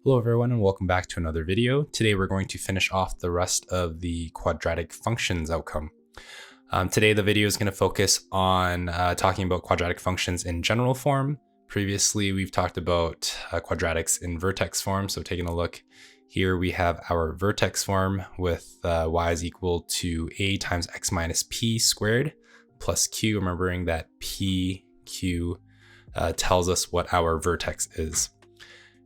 Hello everyone and welcome back to another video. Today we're going to finish off the rest of the quadratic functions outcome. Today the video is going to focus on talking about quadratic functions in general form. Previously we've talked about quadratics in vertex form, so taking a look here we have our vertex form with y is equal to a times x minus p squared plus q, remembering that p, q tells us what our vertex is.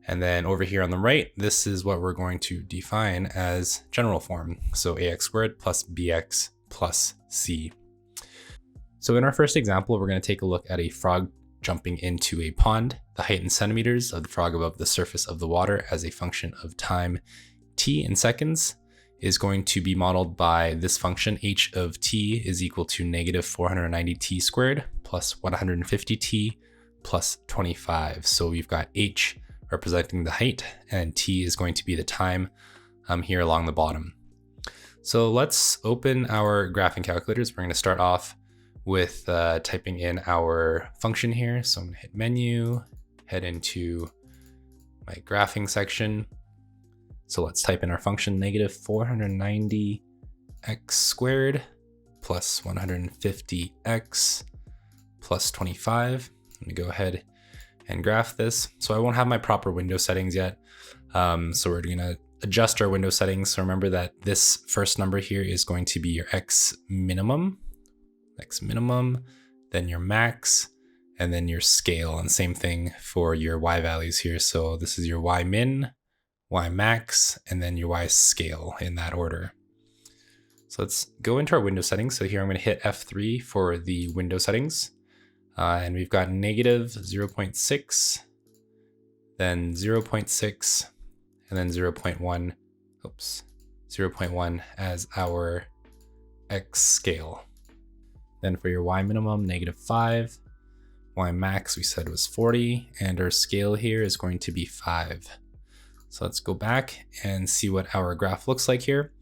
And then over here on the right, this is what we're going to define as general form. So ax squared plus bx plus c. So in our first example, we're going to take a look at a frog jumping into a pond. The height in centimeters of the frog above the surface of the water as a function of time t in seconds is going to be modeled by this function h of t is equal to negative 490t squared plus 150t plus 25. So we've got h representing the height, and t is going to be the time here along the bottom. So let's open our graphing calculators. We're going to start off with typing in our function here. So I'm going to hit menu, head into my graphing section. So let's type in our function negative 490x squared plus 150x plus 25. I'm going to go ahead and graph this. So I won't have my proper window settings yet. So we're gonna adjust our window settings. So remember that this first number here is going to be your x minimum, then your max, and then your scale. And same thing for your y values here. So this is your y min, y max, and then your y scale in that order. So let's go into our window settings. So here I'm gonna hit F3 for the window settings. And we've got negative 0.6, then 0.6, and then 0.1, 0.1 as our x scale. Then for your y minimum, negative 5, y max we said was 40, and our scale here is going to be 5. So let's go back and see what our graph looks like here.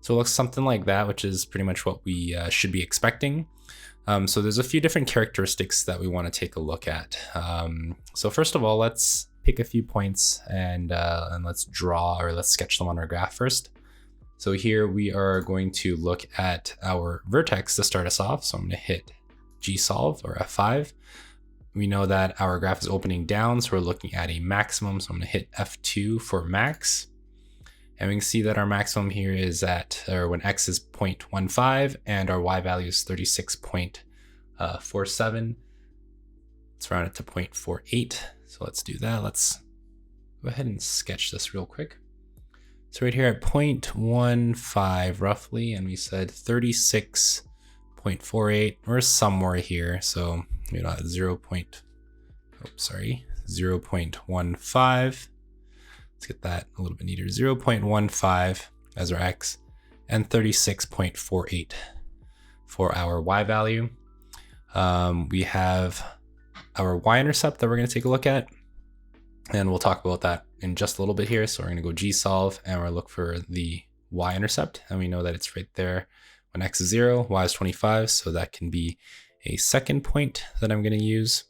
So it looks something like that, which is pretty much what we should be expecting. So there's a few different characteristics that we want to take a look at. So first of all, let's pick a few points and let's draw, or let's sketch them on our graph first. So here we are going to look at our vertex to start us off. So I'm going to hit G-solve or F5. We know that our graph is opening down, so we're looking at a maximum. So I'm going to hit F2 for max. And we can see that our maximum here is at, or when x is 0.15 and our y value is 36.47. Let's round it to 0.48. So let's do that. Let's go ahead and sketch this real quick. So right here at 0.15 roughly, and we said 36.48. We're somewhere here. So you know, 0.15. Let's get that a little bit neater. 0.15 as our x and 36.48 for our y value. We have our y-intercept that we're going to take a look at, and we'll talk about that in just a little bit here. So we're going to go G-solve and we'll look for the y-intercept, and we know that it's right there when x is 0, y is 25, so that can be a second point that I'm going to use.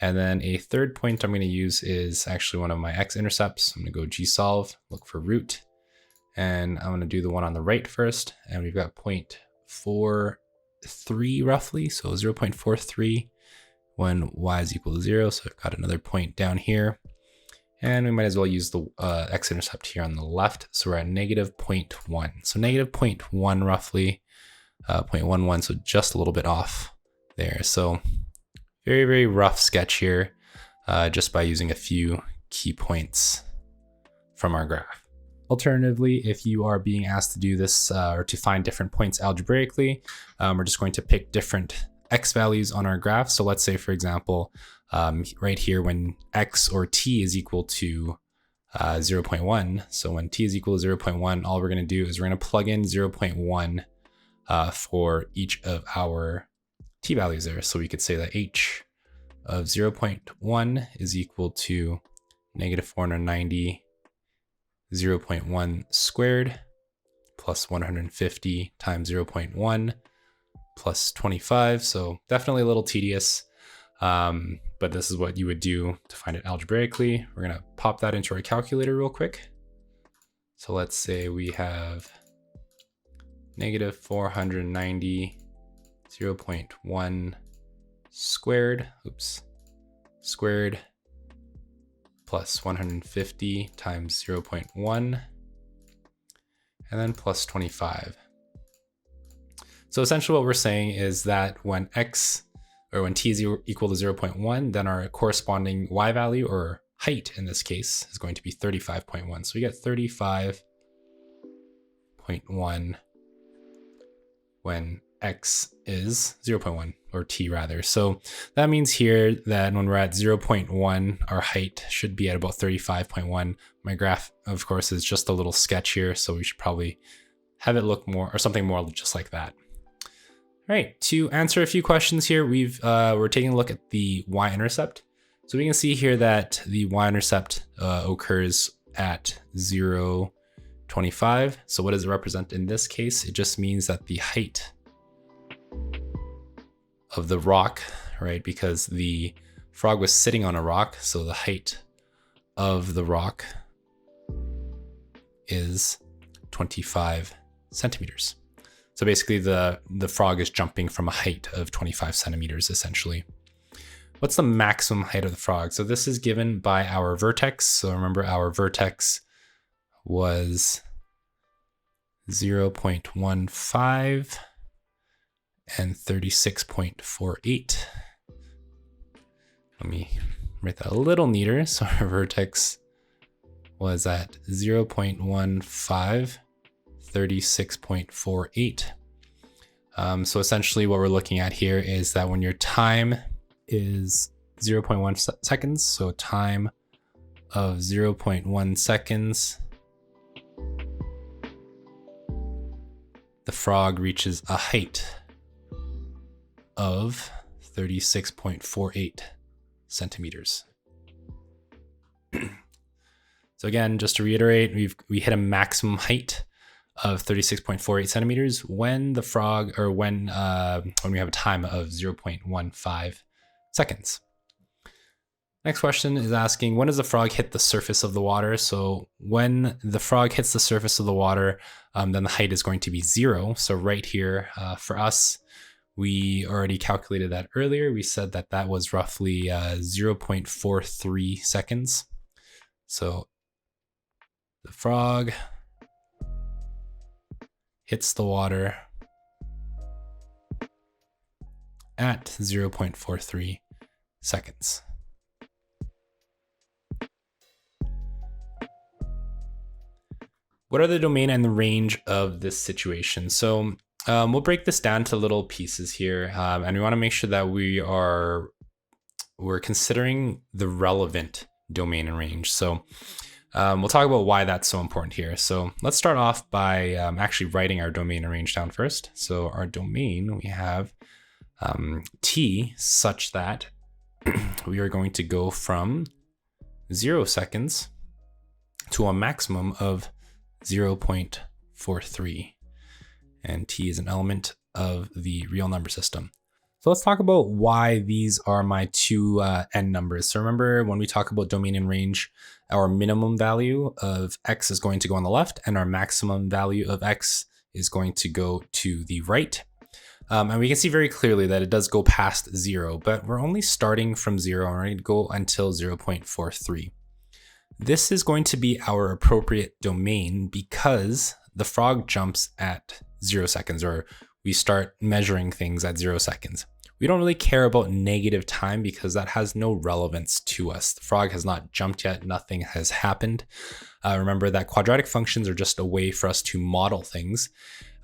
And then a third point I'm going to use is actually one of my x-intercepts. I'm going to go G-solve, look for root, and I'm going to do the one on the right first. And we've got 0.43 roughly, so 0.43 when y is equal to 0. So I've got another point down here. And we might as well use the x-intercept here on the left. So we're at negative 0.1. So negative 0.1 roughly, 0.11, so just a little bit off there. So very, very rough sketch here, just by using a few key points from our graph. Alternatively, if you are being asked to do this or to find different points algebraically, we're just going to pick different x values on our graph. So let's say, for example, right here when x or t is equal to 0.1. So when t is equal to 0.1, all we're going to do is we're going to plug in 0.1 for each of our t values there. So we could say that h of 0.1 is equal to negative 490 0.1 squared plus 150 times 0.1 plus 25. So definitely a little tedious. But this is what you would do to find it algebraically. We're gonna pop that into our calculator real quick. So let's say we have negative 490, 0.1 squared, squared plus 150 times 0.1, and then plus 25. So essentially what we're saying is that when t is equal to 0.1, then our corresponding y value, or height in this case, is going to be 35.1. So we get 35.1 when x is 0.1, or t rather. So that means here that when we're at 0.1, our height should be at about 35.1. My graph, of course, is just a little sketch here, so we should probably have it look more, or something more just like that. All right, to answer a few questions here, we're taking a look at the y-intercept. So we can see here that the y-intercept occurs at 0.25. So what does it represent in this case? It just means that the height of the rock, right? Because the frog was sitting on a rock, so the height of the rock is 25 centimeters. So basically the frog is jumping from a height of 25 centimeters essentially. What's the maximum height of the frog? So this is given by our vertex. So remember our vertex was 0.15 and 36.48. Let me write that a little neater. So our vertex was at 0.15, 36.48. So essentially what we're looking at here is that when your time is 0.1 seconds, so time of 0.1 seconds, the frog reaches a height of 36.48 centimeters. So again, just to reiterate, we hit a maximum height of 36.48 centimeters when the frog, or when we have a time of 0.15 seconds. Next question is asking, when does the frog hit the surface of the water? So when the frog hits the surface of the water, then the height is going to be 0. So right here, for us, we already calculated that earlier. We said that that was roughly 0.43 seconds. So the frog hits the water at 0.43 seconds. What are the domain and the range of this situation? So we'll break this down to little pieces here, and we want to make sure that we're considering the relevant domain and range. So we'll talk about why that's so important here. So let's start off by actually writing our domain and range down first. So our domain, we have t such that we are going to go from 0 seconds to a maximum of 0.43. And t is an element of the real number system. So let's talk about why these are my two n numbers. So remember, when we talk about domain and range, our minimum value of x is going to go on the left, and our maximum value of x is going to go to the right. And we can see very clearly that it does go past 0, but we're only starting from 0, and we're going to go until 0.43. This is going to be our appropriate domain because the frog jumps at 0 seconds, or we start measuring things at 0 seconds. We don't really care about negative time because that has no relevance to us. The frog has not jumped yet. Nothing has happened. Remember that quadratic functions are just a way for us to model things.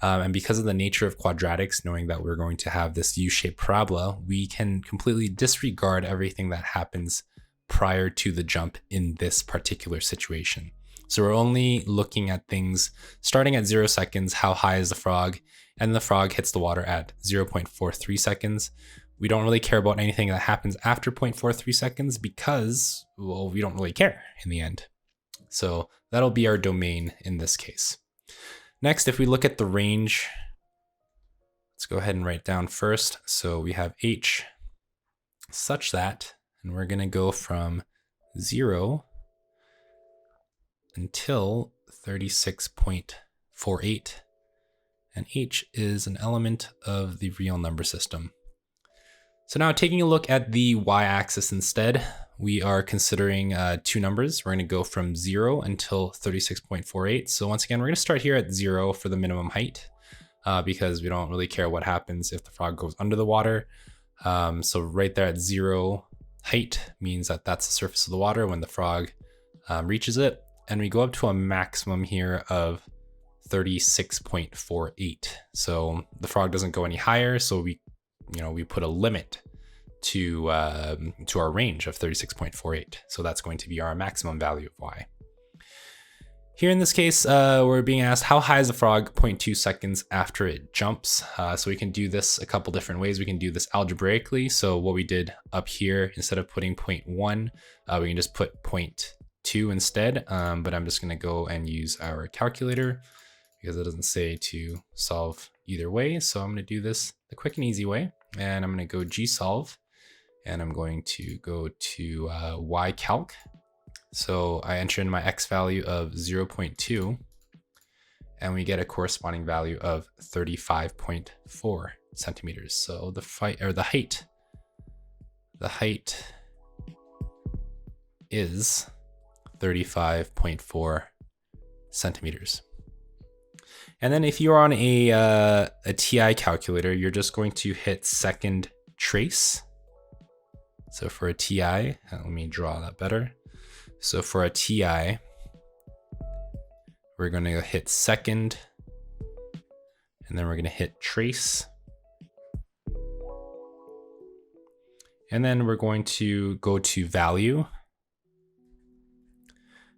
And because of the nature of quadratics, knowing that we're going to have this U-shaped parabola, we can completely disregard everything that happens prior to the jump in this particular situation. So we're only looking at things starting at 0 seconds, how high is the frog, and the frog hits the water at 0.43 seconds. We don't really care about anything that happens after 0.43 seconds because, well, we don't really care in the end. So that'll be our domain in this case. Next, if we look at the range, let's go ahead and write down first. So we have h such that, and we're going to go from 0 until 36.48, and h is an element of the real number system. So now taking a look at the y-axis instead, we are considering two numbers. We're going to go from 0 until 36.48. So once again, we're going to start here at 0 for the minimum height because we don't really care what happens if the frog goes under the water. So right there at 0 height means that that's the surface of the water when the frog reaches it. And we go up to a maximum here of 36.48. So the frog doesn't go any higher. So we put a limit to our range of 36.48. So that's going to be our maximum value of y. Here in this case, we're being asked how high is the frog 0.2 seconds after it jumps. So we can do this a couple different ways. We can do this algebraically. So what we did up here, instead of putting 0.1, we can just put 0.2 instead. But I'm just going to go and use our calculator because it doesn't say to solve either way. So I'm going to do this the quick and easy way. And I'm going to go gsolve, and I'm going to go to ycalc. So I enter in my x value of 0.2, and we get a corresponding value of 35.4 centimeters. So the height is 35.4 centimeters. And then if you're on a TI calculator, you're just going to hit second trace. So for a TI, let me draw that better. So for a TI, we're going to hit second, and then we're going to hit trace. And then we're going to go to value.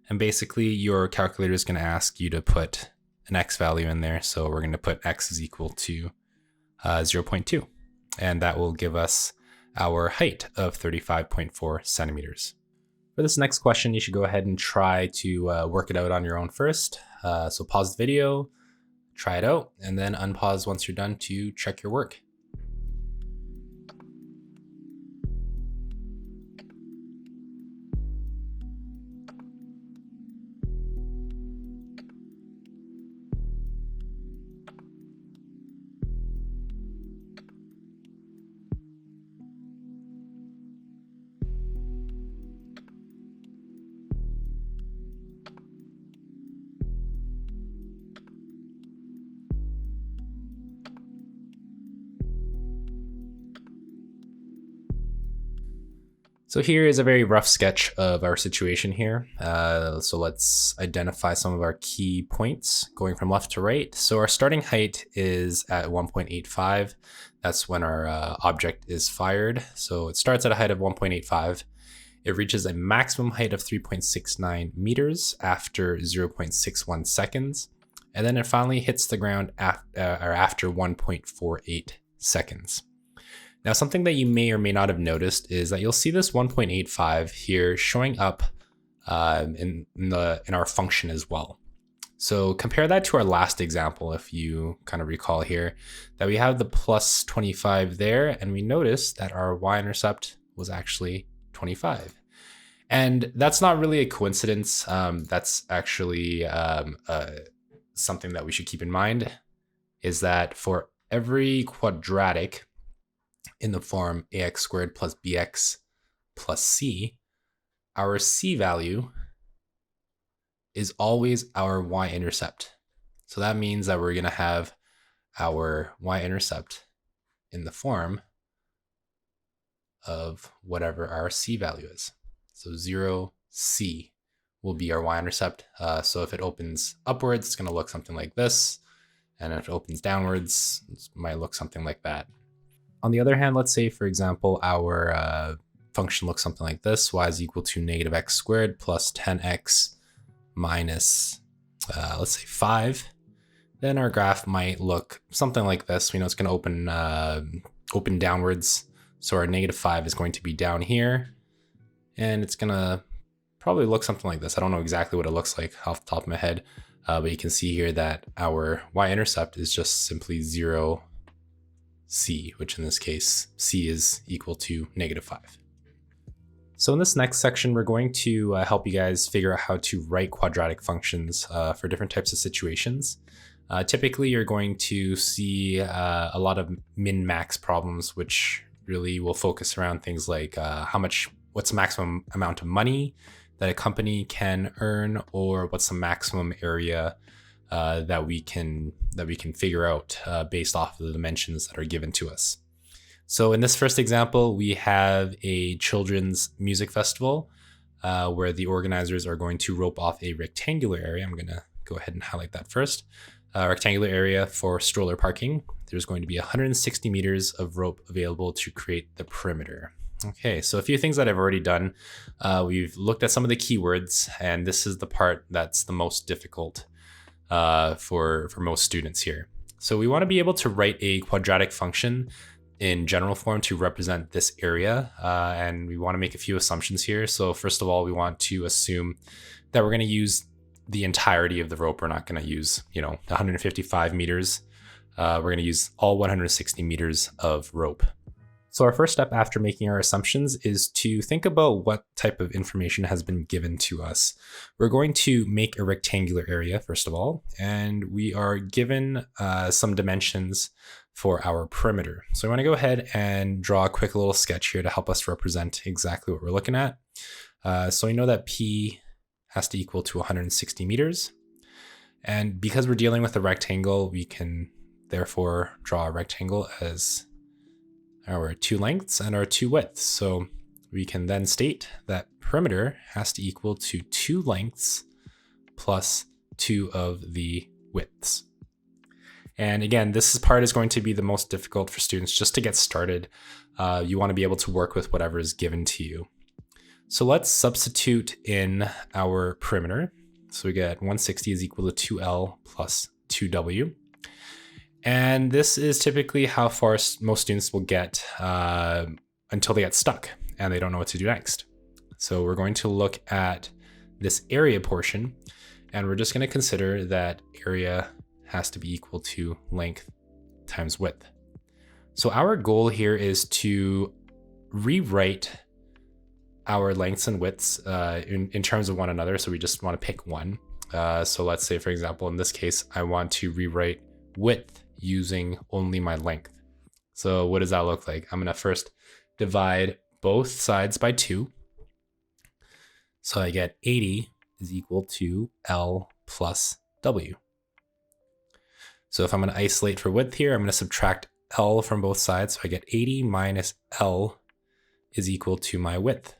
And basically your calculator is going to ask you to put an x value in there. So we're going to put x is equal to 0.2, and that will give us our height of 35.4 centimeters. For this next question, you should go ahead and try to work it out on your own first. So pause the video, try it out, and then unpause once you're done to check your work. So here is a very rough sketch of our situation here. So let's identify some of our key points going from left to right. So our starting height is at 1.85. That's when our object is fired. So it starts at a height of 1.85. It reaches a maximum height of 3.69 meters after 0.61 seconds. And then it finally hits the ground after 1.48 seconds. Now, something that you may or may not have noticed is that you'll see this 1.85 here showing up in our function as well. So compare that to our last example, if you kind of recall here, that we have the plus 25 there, and we notice that our y-intercept was actually 25. And that's not really a coincidence. That's actually something that we should keep in mind, is that for every quadratic in the form ax squared plus bx plus c, our c value is always our y-intercept. So that means that we're going to have our y-intercept in the form of whatever our c value is. So 0c will be our y-intercept. So if it opens upwards, it's going to look something like this. And if it opens downwards, it might look something like that. On the other hand, let's say, for example, our function looks something like this. Y is equal to negative x squared plus 10x minus, let's say 5. Then our graph might look something like this. We know it's going to open downwards. So our negative 5 is going to be down here. And it's going to probably look something like this. I don't know exactly what it looks like off the top of my head. But you can see here that our y-intercept is just simply 0, C, which in this case, C is equal to -5. So in this next section, we're going to help you guys figure out how to write quadratic functions for different types of situations. Typically, you're going to see a lot of min-max problems, which really will focus around things like what's the maximum amount of money that a company can earn, or what's the maximum area that we can figure out based off of the dimensions that are given to us. So in this first example, we have a children's music festival where the organizers are going to rope off a rectangular area. I'm going to go ahead and highlight that first. Rectangular area for stroller parking. There's going to be 160 meters of rope available to create the perimeter. Okay, so a few things that I've already done. We've looked at some of the keywords, and this is the part that's the most difficult for most students here. So we want to be able to write a quadratic function in general form to represent this area, and we want to make a few assumptions here. So first of all, we want to assume that we're going to use the entirety of the rope. We're not going to use, the 155 meters. We're going to use all 160 meters of rope. So our first step after making our assumptions is to think about what type of information has been given to us. We're going to make a rectangular area, first of all, and we are given some dimensions for our perimeter. So I want to go ahead and draw a quick little sketch here to help us represent exactly what we're looking at. So I know that P has to equal to 160 meters. And because we're dealing with a rectangle, we can therefore draw a rectangle as our 2 lengths and our 2 widths. So we can then state that perimeter has to equal to 2 lengths plus 2 of the widths. And again, this part is going to be the most difficult for students just to get started. You want to be able to work with whatever is given to you. So let's substitute in our perimeter. So we get 160 is equal to 2L plus 2W. And this is typically how far most students will get until they get stuck and they don't know what to do next. So we're going to look at this area portion, and we're just going to consider that area has to be equal to length times width. So our goal here is to rewrite our lengths and widths in terms of one another. So we just want to pick one. So let's say, for example, in this case, I want to rewrite width using only my length. So what does that look like? I'm going to first divide both sides by 2. So I get 80 is equal to L plus W. So if I'm going to isolate for width here, I'm going to subtract L from both sides. So I get 80 minus L is equal to my width.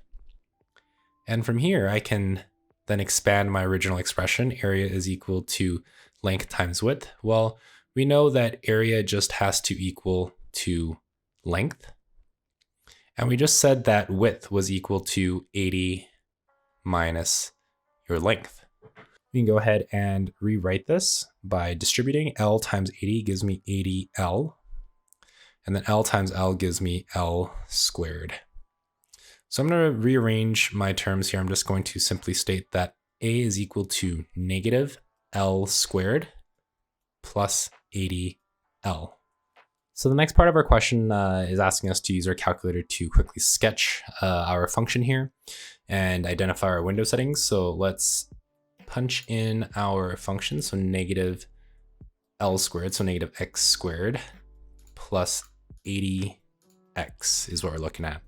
And from here, I can then expand my original expression. Area is equal to length times width. Well, we know that area just has to equal to length. And we just said that width was equal to 80 minus your length. We can go ahead and rewrite this by distributing. L times 80 gives me 80L. And then L times L gives me L squared. So I'm going to rearrange my terms here. I'm just going to simply state that A is equal to negative L squared plus 80L. So the next part of our question is asking us to use our calculator to quickly sketch our function here and identify our window settings. So let's punch in our function. So negative L squared, so negative X squared plus 80X is what we're looking at.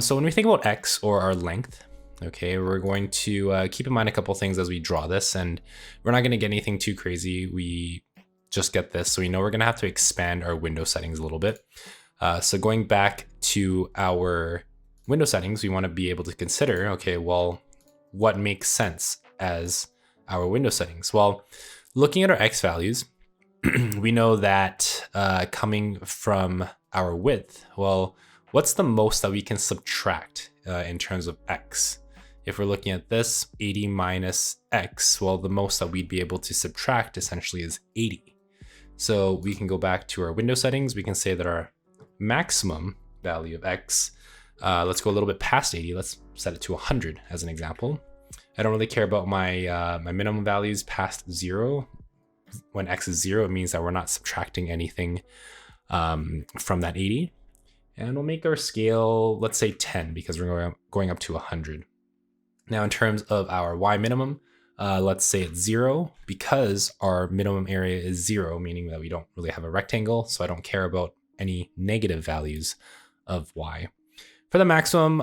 So when we think about X, or our length, okay, we're going to keep in mind a couple things as we draw this, and we're not going to get anything too crazy. We just get this. So we know we're going to have to expand our window settings a little bit. So going back to our window settings, we want to be able to consider, okay, well, what makes sense as our window settings? Well, looking at our X values, we know that coming from our width, well, what's the most that we can subtract in terms of X? If we're looking at this, 80 minus X, well, the most that we'd be able to subtract essentially is 80. So we can go back to our window settings. We can say that our maximum value of X, let's go a little bit past 80. Let's set it to 100 as an example. I don't really care about my my minimum values past 0. When X is 0, it means that we're not subtracting anything from that 80. And we'll make our scale, let's say 10, because we're going up to 100. Now, in terms of our Y minimum, let's say it's 0, because our minimum area is 0, meaning that we don't really have a rectangle, so I don't care about any negative values of Y. For the maximum,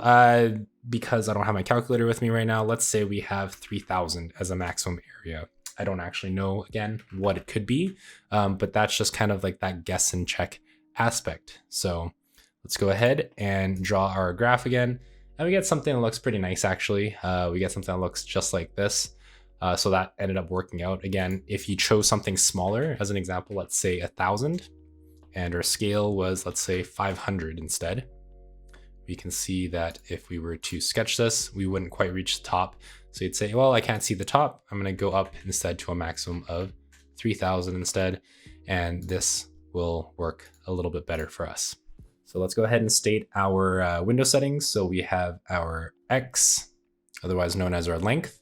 because I don't have my calculator with me right now, let's say we have 3,000 as a maximum area. I don't actually know, again, what it could be, but that's just kind of like that guess and check aspect. So let's go ahead and draw our graph again. And we get something that looks pretty nice, actually. We get something that looks just like this. So that ended up working out. Again, if you chose something smaller, as an example, let's say 1,000, and our scale was, let's say 500 instead, we can see that if we were to sketch this, we wouldn't quite reach the top. So you'd say, well, I can't see the top. I'm going to go up instead to a maximum of 3,000 instead. And this will work a little bit better for us. So let's go ahead and state our window settings. So we have our X, otherwise known as our length.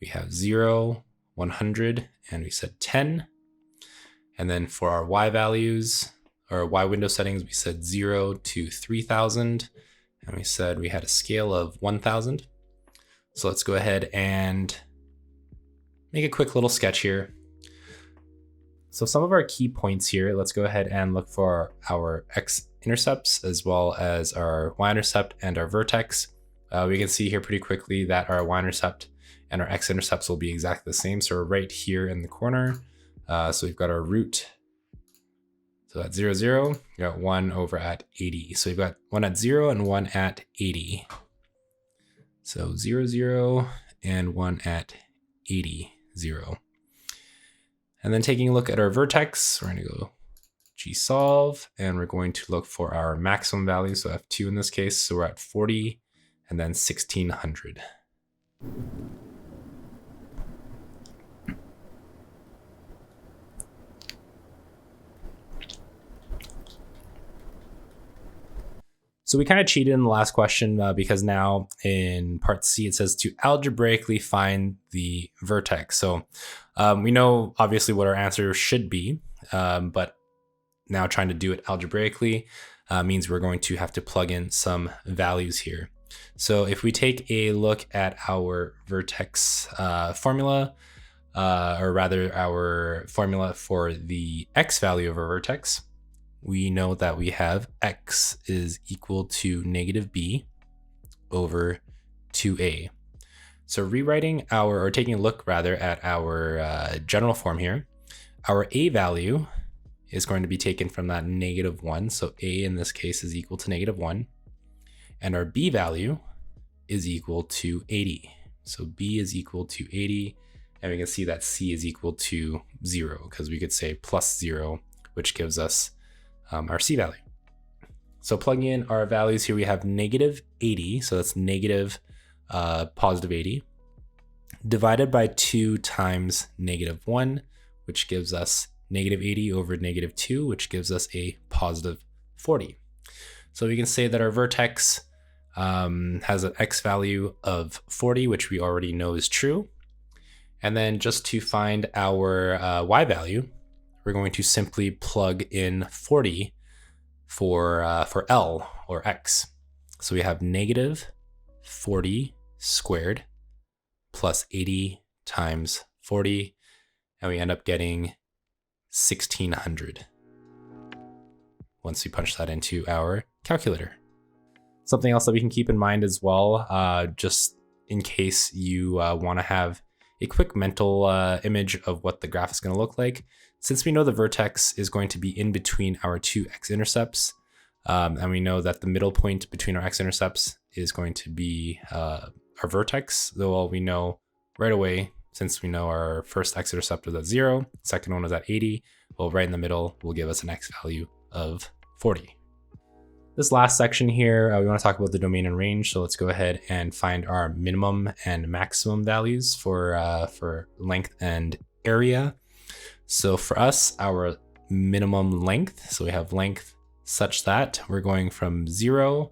We have 0, 100, and we said 10. And then for our Y values, or Y window settings, we said 0 to 3,000. And we said we had a scale of 1,000. So let's go ahead and make a quick little sketch here. So some of our key points here, let's go ahead and look for our x-intercepts as well as our y-intercept and our vertex. We can see here pretty quickly that our y-intercept and our x-intercepts will be exactly the same. So we're right here in the corner. So we've got our root. So at 0, 0, we got 1 over at 80. So we've got 1 at 0 and 1 at 80. So 0, 0, and 1 at 80, 0. And then taking a look at our vertex, we're going to go gsolve, and we're going to look for our maximum value. So F2 in this case. So we're at 40 and then 1600. So we kind of cheated in the last question because now in part C, it says to algebraically find the vertex. So we know obviously what our answer should be, but now trying to do it algebraically means we're going to have to plug in some values here. So if we take a look at our vertex formula, or rather our formula for the x value of our vertex, we know that we have x is equal to negative b over 2a. So rewriting our, or taking a look rather at our general form here, our a value is going to be taken from that -1. So a in this case is equal to -1. And our b value is equal to 80. So b is equal to 80. And we can see that c is equal to 0, because we could say plus 0, which gives us our c value. So plugging in our values here, we have -80, so that's negative positive 80, divided by 2 times -1, which gives us -80 over -2, which gives us a positive 40. So we can say that our vertex has an x value of 40, which we already know is true. And then just to find our y value, we're going to simply plug in 40 for L or X. So we have -40 squared plus 80 times 40, and we end up getting 1600 once we punch that into our calculator. Something else that we can keep in mind as well, just in case you want to have a quick mental image of what the graph is going to look like. Since we know the vertex is going to be in between our two x-intercepts, and we know that the middle point between our x-intercepts is going to be our vertex, though we know right away, since we know our first x-intercept was at 0, second one was at 80, well, right in the middle will give us an x value of 40. This last section here, we want to talk about the domain and range. So let's go ahead and find our minimum and maximum values for length and area. So for us, our minimum length, so we have length such that we're going from 0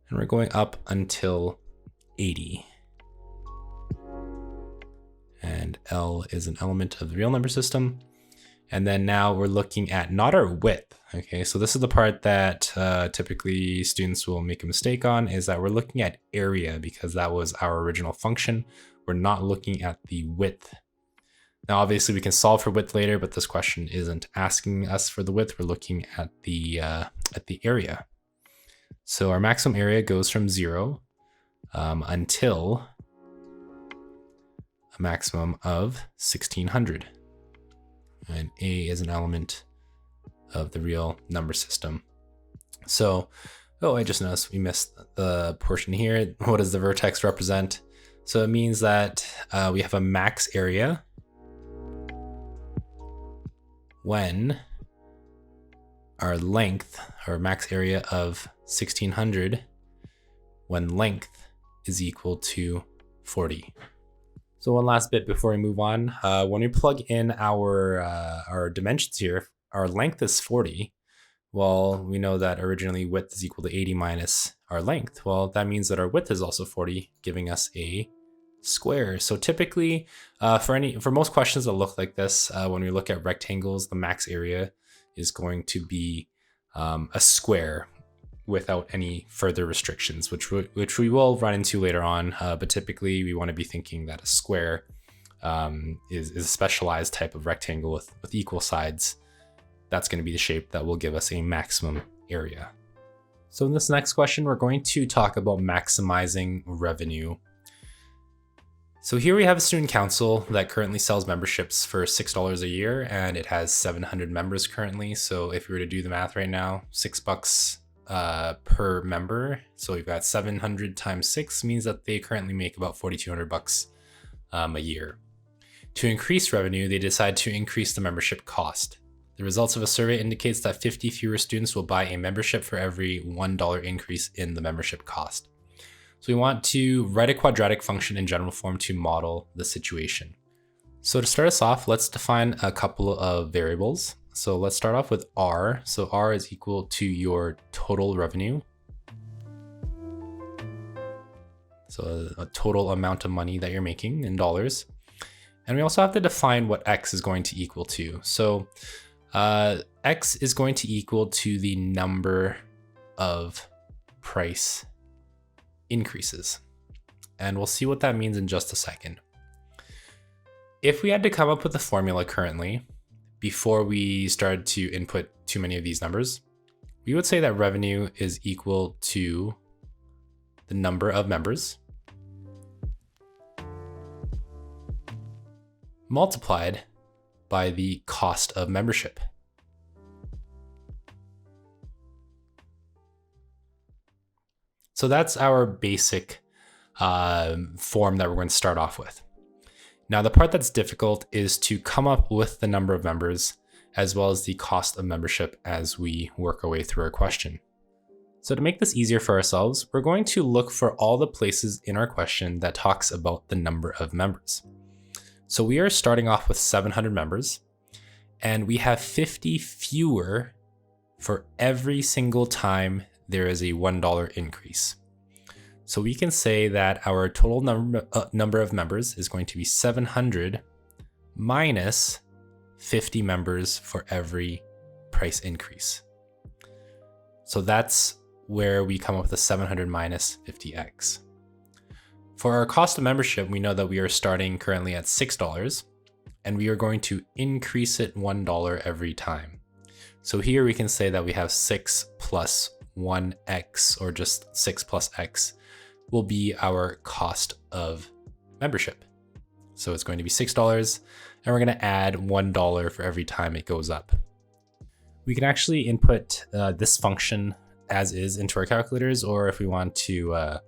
and we're going up until 80. And L is an element of the real number system. And then now we're looking at not our width. Okay, so this is the part that typically students will make a mistake on, is that we're looking at area because that was our original function. We're not looking at the width. Now, obviously we can solve for width later, but this question isn't asking us for the width. We're looking at the area. So our maximum area goes from 0 until a maximum of 1600. And A is an element of the real number system. So, oh, I just noticed we missed the portion here. What does the vertex represent? So it means that we have a max area when our length, or max area of 1600, when length is equal to 40. So one last bit before we move on, when we plug in our dimensions here, our length is 40. Well, we know that originally width is equal to 80 minus our length. Well, that means that our width is also 40, giving us a square. So typically, for most questions that look like this, when we look at rectangles, the max area is going to be a square without any further restrictions, which we will run into later on. But typically, we want to be thinking that a square is a specialized type of rectangle with equal sides. That's going to be the shape that will give us a maximum area. So in this next question, we're going to talk about maximizing revenue. So here we have a student council that currently sells memberships for $6 a year, and it has 700 members currently. So if we were to do the math right now, $6 per member. So we've got 700 times 6 means that they currently make about $4,200 a year. To increase revenue, they decide to increase the membership cost. The results of a survey indicates that 50 fewer students will buy a membership for every $1 increase in the membership cost. So we want to write a quadratic function in general form to model the situation. So to start us off, let's define a couple of variables. So let's start off with R. So R is equal to your total revenue. So a total amount of money that you're making in dollars. And we also have to define what X is going to equal to. So X is going to equal to the number of price increases. And we'll see what that means in just a second. If we had to come up with a formula currently, before we started to input too many of these numbers, we would say that revenue is equal to the number of members multiplied by the cost of membership. So that's our basic form that we're going to start off with. Now, the part that's difficult is to come up with the number of members as well as the cost of membership as we work our way through our question. So to make this easier for ourselves, we're going to look for all the places in our question that talks about the number of members. So we are starting off with 700 members, and we have 50 fewer for every single time there is a $1 increase. So we can say that our total number of members is going to be 700 minus 50 members for every price increase. So that's where we come up with a 700 minus 50x. For our cost of membership, we know that we are starting currently at $6, and we are going to increase it $1 every time. So here we can say that we have 6 plus 1x, or just 6 plus x, will be our cost of membership. So it's going to be $6, and we're going to add $1 for every time it goes up. We can actually input this function as is into our calculators, or if we want to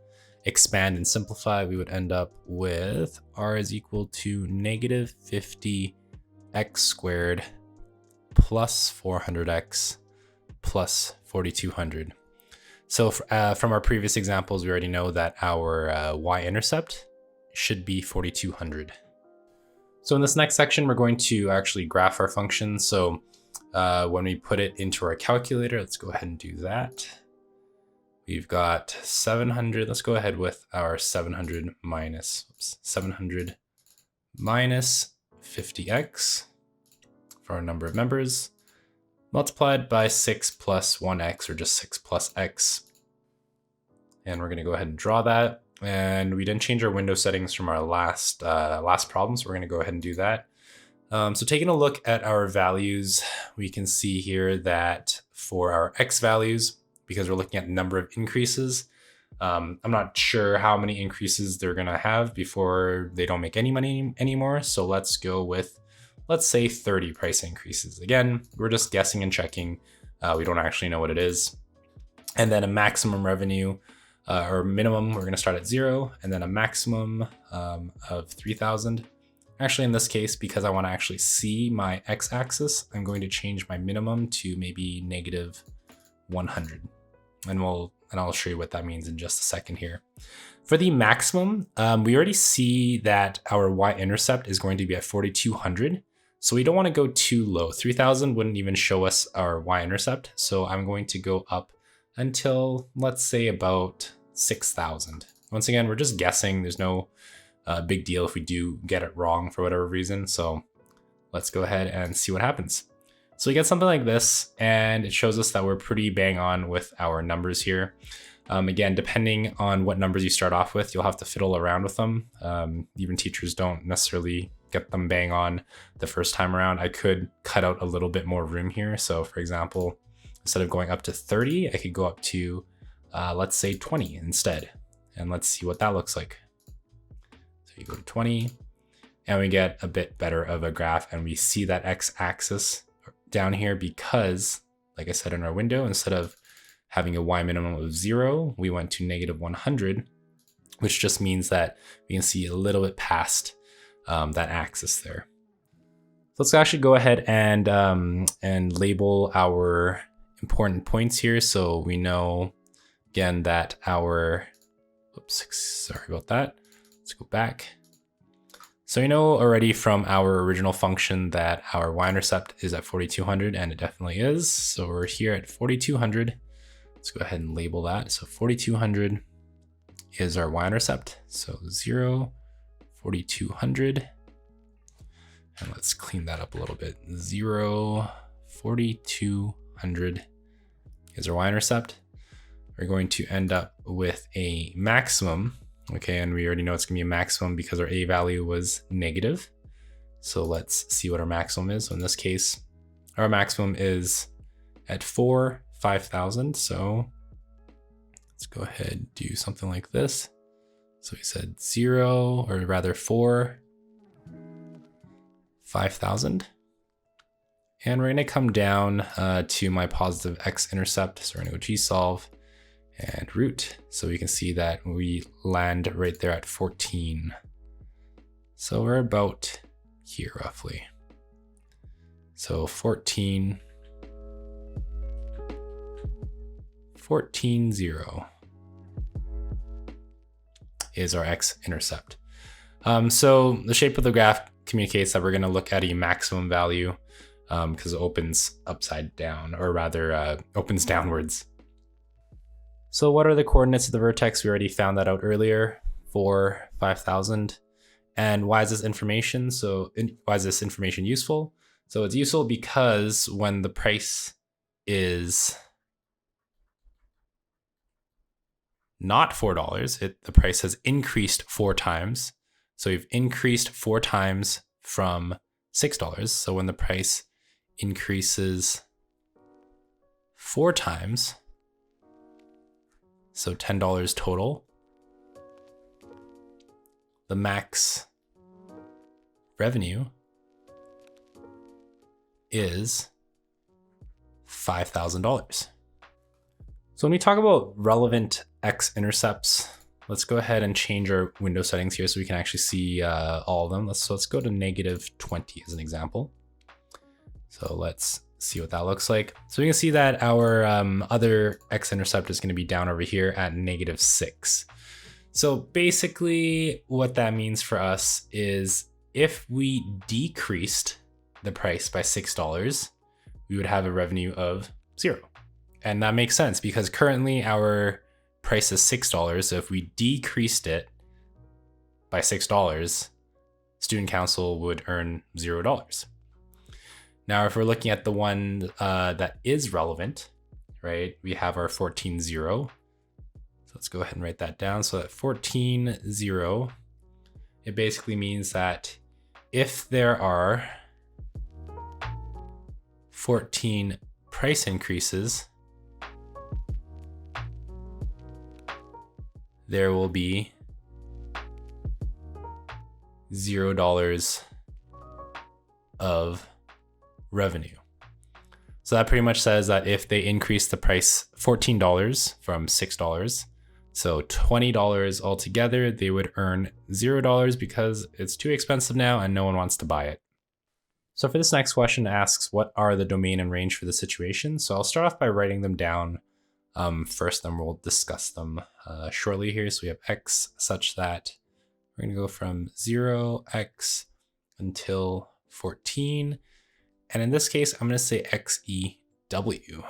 expand and simplify, we would end up with R is equal to negative 50x squared plus 400x plus 4200. So from our previous examples, we already know that our y-intercept should be 4200. So in this next section, we're going to actually graph our function. So when we put it into our calculator, let's go ahead and do that. We've got 700. Let's go ahead with our 700 minus 50x. for our number of members, multiplied by 6 plus 1x, or just 6 plus x. And we're going to go ahead and draw that. And we didn't change our window settings from our last problem, so we're going to go ahead and do that. So taking a look at our values, we can see here that for our x values, because we're looking at the number of increases, I'm not sure how many increases they're going to have before they don't make any money anymore. So let's go with, let's say 30 price increases. Again, we're just guessing and checking. We don't actually know what it is. And then a maximum revenue or minimum, we're going to start at 0, and then a maximum of 3,000. Actually, in this case, because I want to actually see my x-axis, I'm going to change my minimum to maybe negative 100. And I'll show you what that means in just a second here. For the maximum, we already see that our y-intercept is going to be at 4,200. So we don't want to go too low. 3,000 wouldn't even show us our y-intercept. So I'm going to go up until, let's say, about 6,000. Once again, we're just guessing. There's no big deal if we do get it wrong for whatever reason. So let's go ahead and see what happens. So we get something like this, and it shows us that we're pretty bang on with our numbers here. Again, depending on what numbers you start off with, you'll have to fiddle around with them. Even teachers don't necessarily get them bang on the first time around. I could cut out a little bit more room here. So for example, instead of going up to 30, I could go up to, let's say 20 instead. And let's see what that looks like. So you go to 20, and we get a bit better of a graph, and we see that x-axis down here because, like I said in our window, instead of having a y minimum of 0, we went to negative 100, which just means that we can see a little bit past that axis there. So let's actually go ahead and label our important points here, so we know again that our, oops, sorry about that. Let's go back. So we know already from our original function that our y-intercept is at 4,200, and it definitely is. So we're here at 4,200. Let's go ahead and label that. So 4,200 is our y-intercept. So 0, 4,200. And let's clean that up a little bit. 0, 4,200 is our y-intercept. We're going to end up with a maximum. Okay, and we already know it's gonna be a maximum because our a value was negative. So let's see what our maximum is. So in this case, our maximum is at 5,000. So let's go ahead and do something like this. So we said 0, or rather 5,000. And we're gonna come down to my positive x-intercept. So we're gonna go g-solve and root. So we can see that we land right there at 14. So we're about here roughly. So 14, 0 is our x-intercept. So the shape of the graph communicates that we're going to look at a maximum value because it opens upside down, or rather opens downwards. So what are the coordinates of the vertex? We already found that out earlier, 5,000. And why is this information? Why is this information useful? So it's useful because when the price is not $4, the price has increased 4 times. So we've increased 4 times from $6. So when the price increases 4 times, so $10 total, the max revenue is $5,000. So when we talk about relevant x-intercepts, let's go ahead and change our window settings here so we can actually see all of them. Let's go to negative 20 as an example. So let's see what that looks like. So we can see that our other x-intercept is going to be down over here at negative 6. So basically what that means for us is if we decreased the price by $6, we would have a revenue of 0. And that makes sense because currently our price is $6. So if we decreased it by $6, student council would earn $0. Now, if we're looking at the one that is relevant, right, we have our 14.0. So let's go ahead and write that down. So at 14.0, it basically means that if there are 14 price increases, there will be $0 of revenue. So that pretty much says that if they increase the price $14 from $6, so $20 altogether, they would earn $0 because it's too expensive now and no one wants to buy it. So for this next question, it asks, what are the domain and range for the situation? So I'll start off by writing them down first, then we'll discuss them shortly here. So we have x such that we're going to go from 0x until 14. And in this case, I'm going to say XEW,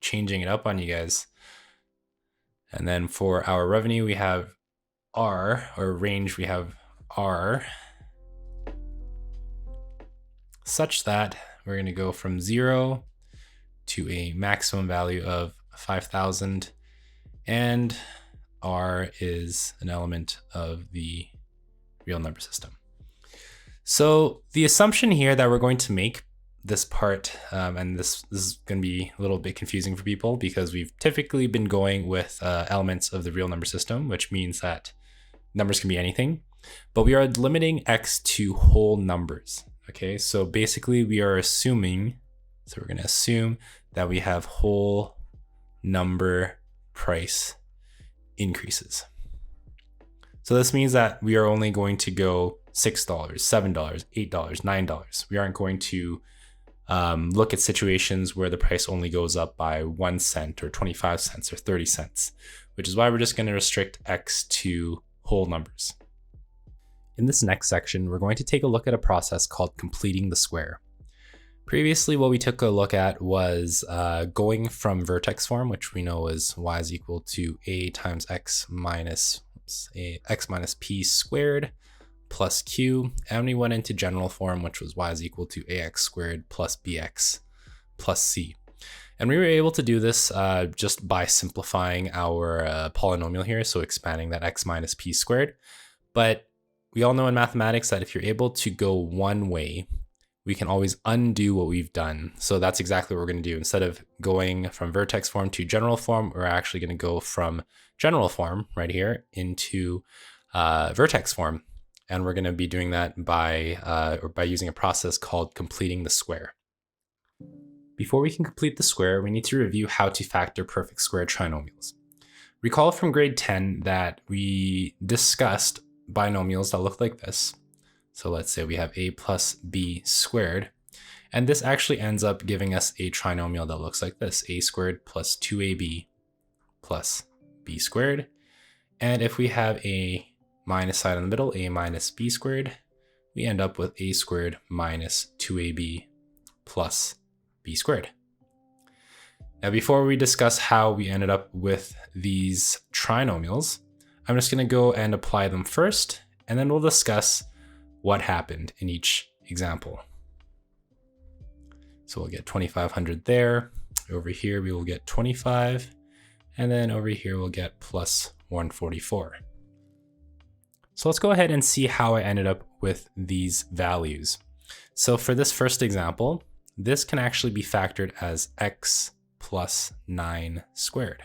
changing it up on you guys. And then for our revenue, we have R, or range, we have R, such that we're going to go from 0 to a maximum value of 5,000. And R is an element of the real number system. So the assumption here that we're going to make this part, and this is going to be a little bit confusing for people because we've typically been going with elements of the real number system, which means that numbers can be anything, but we are limiting x to whole numbers. Okay, so basically we are assuming, so we're going to assume that we have whole number price increases. So this means that we are only going to go $6, $7, $8, $9. We aren't going to look at situations where the price only goes up by 1 cent or 25 cents or 30 cents, which is why we're just going to restrict x to whole numbers. In this next section, we're going to take a look at a process called completing the square. Previously, what we took a look at was going from vertex form, which we know is y is equal to a times x minus p squared plus q, and we went into general form, which was y is equal to ax squared plus bx plus c. And we were able to do this just by simplifying our polynomial here, so expanding that x minus p squared. But we all know in mathematics that if you're able to go one way, we can always undo what we've done. So that's exactly what we're going to do. Instead of going from vertex form to general form, we're actually going to go from general form right here into vertex form. And we're going to be doing that by using a process called completing the square. Before we can complete the square, we need to review how to factor perfect square trinomials. Recall from grade 10 that we discussed binomials that look like this. So let's say we have a plus b squared, and this actually ends up giving us a trinomial that looks like this, a squared plus 2ab plus b squared. And if we have a minus sign in the middle, a minus b squared, we end up with a squared minus 2ab plus b squared. Now, before we discuss how we ended up with these trinomials, I'm just going to go and apply them first, and then we'll discuss what happened in each example. So we'll get 2,500 there. Over here, we will get 25. And then over here, we'll get plus 144. So let's go ahead and see how I ended up with these values. So for this first example, this can actually be factored as x plus 9 squared.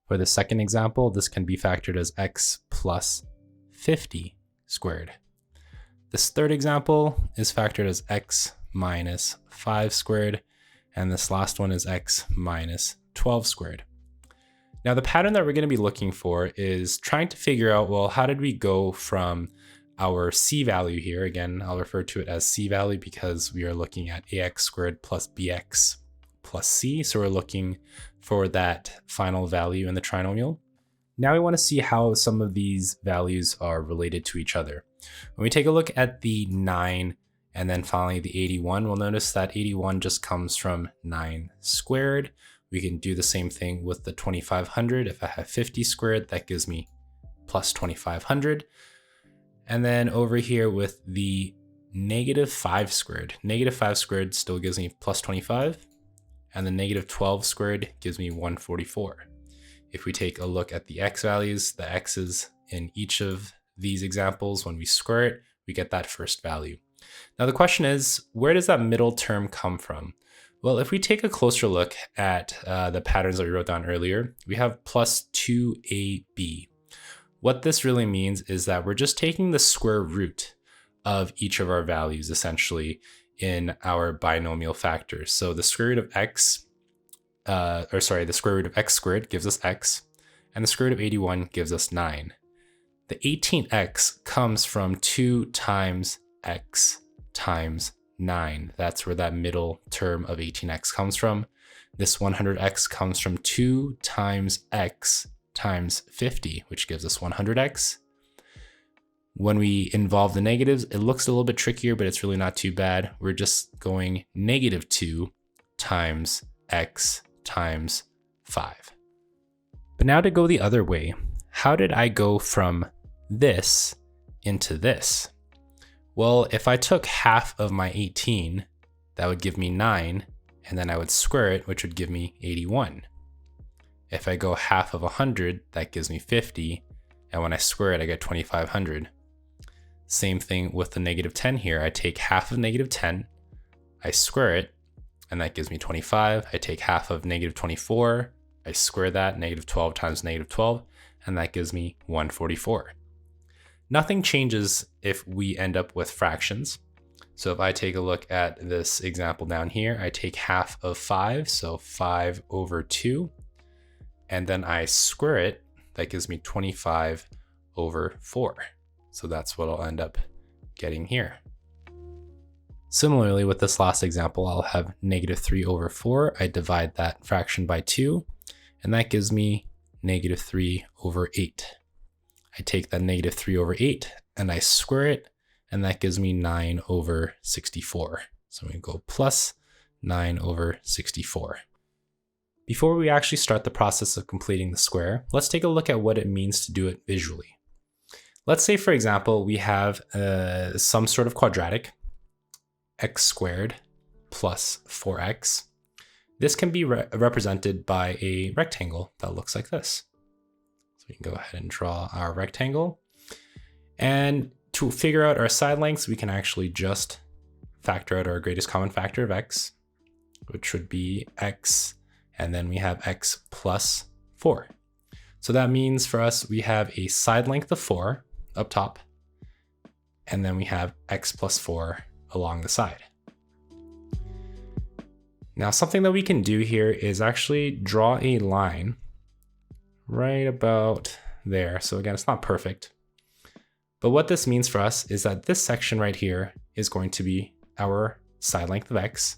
For the second example, this can be factored as x plus 50 squared. This third example is factored as x minus 5 squared, and this last one is x minus 12 squared. Now, the pattern that we're going to be looking for is trying to figure out, well, how did we go from our c value here? Again, I'll refer to it as c value because we are looking at ax squared plus bx plus c, so we're looking for that final value in the trinomial. Now we want to see how some of these values are related to each other. When we take a look at the 9 and then finally the 81, we'll notice that 81 just comes from 9 squared. We can do the same thing with the 2,500. If I have 50 squared, that gives me plus 2,500. And then over here with the negative 5 squared. Negative 5 squared still gives me plus 25, and the negative 12 squared gives me 144. If we take a look at the x values, the x's in each of these examples, when we square it, we get that first value. Now the question is, where does that middle term come from? Well, if we take a closer look at the patterns that we wrote down earlier, we have plus 2ab. What this really means is that we're just taking the square root of each of our values, essentially, in our binomial factors. So the square root of x, the square root of x squared gives us x, and the square root of 81 gives us 9. The 18x comes from 2 times x times 9. That's where that middle term of 18x comes from. This 100x comes from 2 times x times 50, which gives us 100x. When we involve the negatives, it looks a little bit trickier, but it's really not too bad. We're just going negative 2 times x times 5. But now to go the other way, how did I go from this into this? Well, if I took half of my 18, that would give me 9, and then I would square it, which would give me 81. If I go half of 100, that gives me 50, and when I square it, I get 2500. Same thing with the negative 10 here. I take half of negative 10, I square it, and that gives me 25. I take half of negative 24, I square that, negative 12 times negative 12, and that gives me 144. Nothing changes if we end up with fractions. So if I take a look at this example down here, I take half of 5, so 5 over 2, and then I square it, that gives me 25 over 4. So that's what I'll end up getting here. Similarly, with this last example, I'll have negative 3 over 4. I divide that fraction by 2, and that gives me negative 3 over 8. I take that negative 3 over 8, and I square it, and that gives me 9 over 64. So we go plus 9 over 64. Before we actually start the process of completing the square, let's take a look at what it means to do it visually. Let's say, for example, we have some sort of quadratic, x squared plus 4x. This can be represented by a rectangle that looks like this. So we can go ahead and draw our rectangle. And to figure out our side lengths, we can actually just factor out our greatest common factor of x, which would be x, and then we have x plus 4. So that means for us, we have a side length of 4 up top, and then we have x plus 4 along the side. Now, something that we can do here is actually draw a line right about there. So again, it's not perfect, but what this means for us is that this section right here is going to be our side length of x,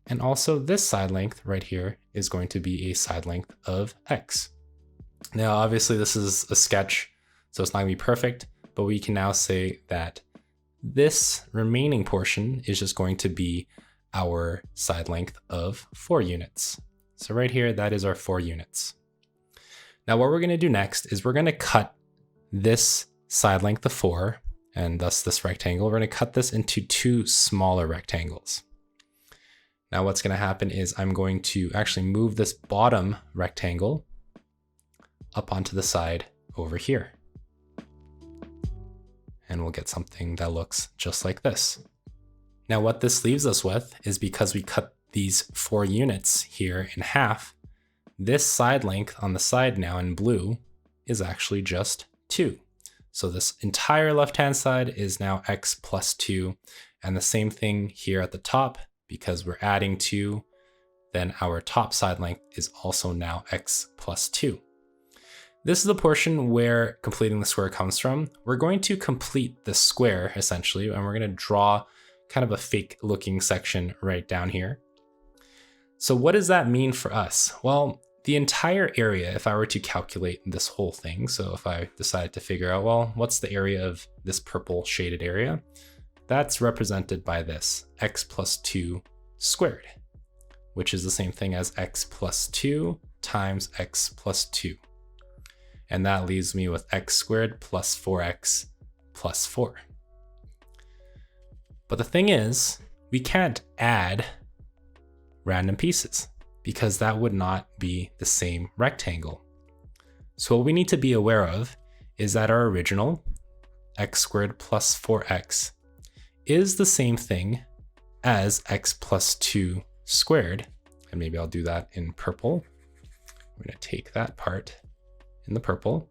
and also this side length right here is going to be a side length of x. Now, obviously this is a sketch, so it's not gonna be perfect, but we can now say that this remaining portion is just going to be our side length of 4 units. So right here, that is our 4 units. Now what we're gonna do next is we're gonna cut this side length of 4, and thus this rectangle, we're gonna cut this into 2 smaller rectangles. Now what's gonna happen is I'm going to actually move this bottom rectangle up onto the side over here. And we'll get something that looks just like this. Now what this leaves us with is, because we cut these 4 units here in half, this side length on the side now in blue is actually just 2. So this entire left-hand side is now x plus 2, and the same thing here at the top, because we're adding 2, then our top side length is also now x plus 2. This is the portion where completing the square comes from. We're going to complete the square essentially, and we're going to draw kind of a fake looking section right down here. So what does that mean for us? Well, the entire area, if I were to calculate this whole thing, so if I decided to figure out, well, what's the area of this purple shaded area? That's represented by this, x plus 2 squared, which is the same thing as x plus 2 times x plus 2. And that leaves me with x squared plus 4x plus 4. But the thing is, we can't add random pieces because that would not be the same rectangle. So what we need to be aware of is that our original x squared plus 4x is the same thing as x plus 2 squared. And maybe I'll do that in purple. We're going to take that part in the purple,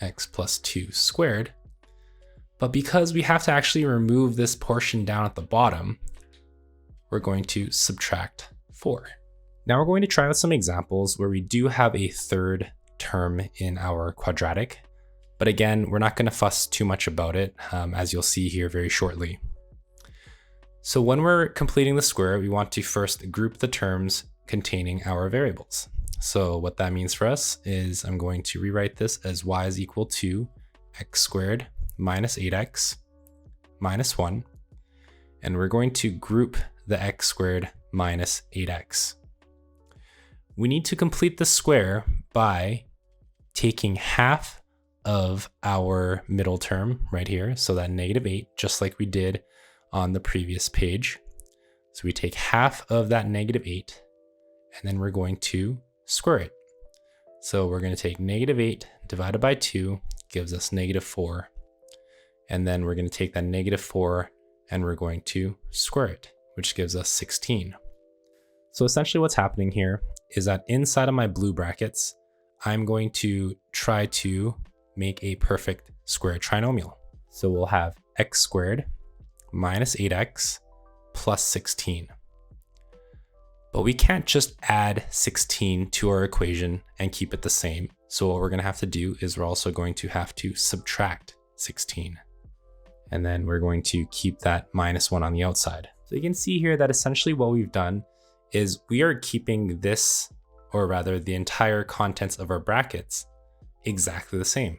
x plus 2 squared. But because we have to actually remove this portion down at the bottom, we're going to subtract 4. Now we're going to try out some examples where we do have a third term in our quadratic. But again, we're not going to fuss too much about it, as you'll see here very shortly. So when we're completing the square, we want to first group the terms containing our variables. So what that means for us is I'm going to rewrite this as y is equal to x squared minus 8x minus 1. And we're going to group the x squared minus 8x. We need to complete the square by taking half of our middle term right here, so that -8, just like we did on the previous page. So we take half of that -8, and then we're going to square it. So we're going to take -8 divided by 2 gives us -4. And then we're going to take that -4 and we're going to square it, which gives us 16. So essentially what's happening here is that inside of my blue brackets, I'm going to try to make a perfect square trinomial. So we'll have x squared minus 8x plus 16. But we can't just add 16 to our equation and keep it the same. So what we're going to have to do is we're also going to have to subtract 16. And then we're going to keep that -1 on the outside. So you can see here that essentially what we've done is we are keeping this, or rather the entire contents of our brackets, exactly the same.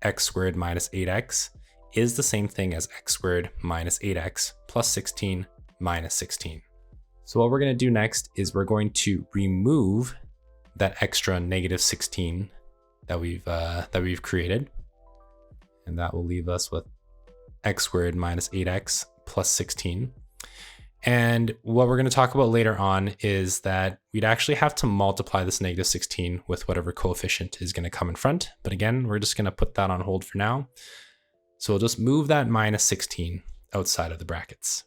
X squared minus 8x is the same thing as x squared minus 8x plus 16 minus 16. So what we're going to do next is we're going to remove that extra -16 that we've created, and that will leave us with x squared minus 8x plus 16. And what we're going to talk about later on is that we'd actually have to multiply this -16 with whatever coefficient is going to come in front. But again, we're just going to put that on hold for now. So we'll just move that -16 outside of the brackets.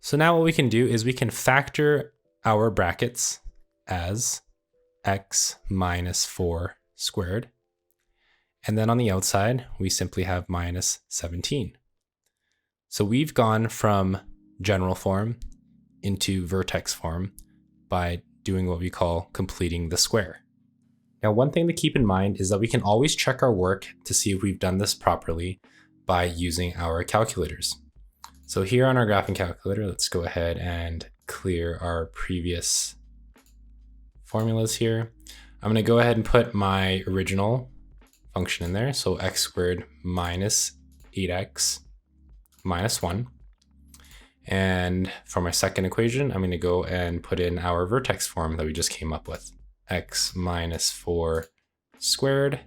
So now what we can do is we can factor our brackets as x minus 4 squared. And then on the outside, we simply have -17. So we've gone from general form into vertex form by doing what we call completing the square. Now, one thing to keep in mind is that we can always check our work to see if we've done this properly by using our calculators. So here on our graphing calculator, let's go ahead and clear our previous formulas here. I'm going to go ahead and put my original function in there. So x squared minus 8x minus 1. And for my second equation, I'm going to go and put in our vertex form that we just came up with. X minus 4 squared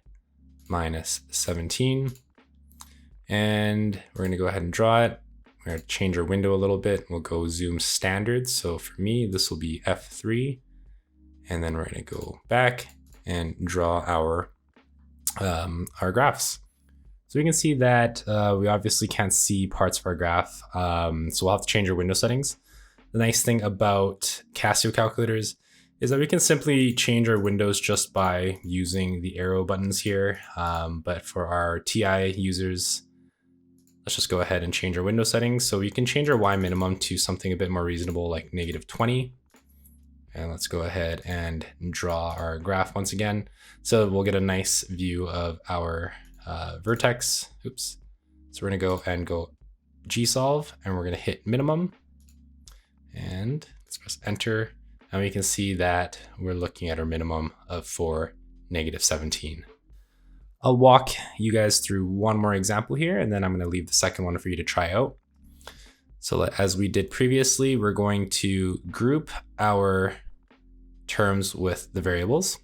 minus 17. And we're going to go ahead and draw it. We're going to change our window a little bit. We'll go zoom standard. So for me, this will be F3. And then we're going to go back and draw our graphs. So we can see that we obviously can't see parts of our graph. So we'll have to change our window settings. The nice thing about Casio calculators is that we can simply change our windows just by using the arrow buttons here. But for our TI users, let's just go ahead and change our window settings. So we can change our Y minimum to something a bit more reasonable, like -20. And let's go ahead and draw our graph once again. So we'll get a nice view of our vertex. Oops. So we're gonna go Gsolve, and we're gonna hit minimum. And let's press enter. And we can see that we're looking at our minimum of -17. I'll walk you guys through one more example here, and then I'm gonna leave the second one for you to try out. So as we did previously, we're going to group our terms with the variables.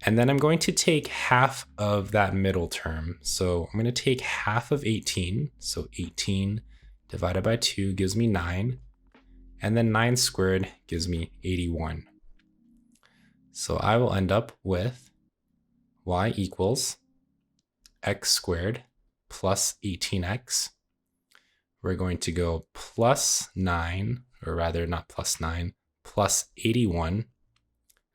And then I'm going to take half of that middle term. So I'm going to take half of 18. So 18 divided by 2 gives me 9. And then 9 squared gives me 81. So I will end up with y equals x squared plus 18x. We're going to go plus 9, or rather not plus 9, plus 81,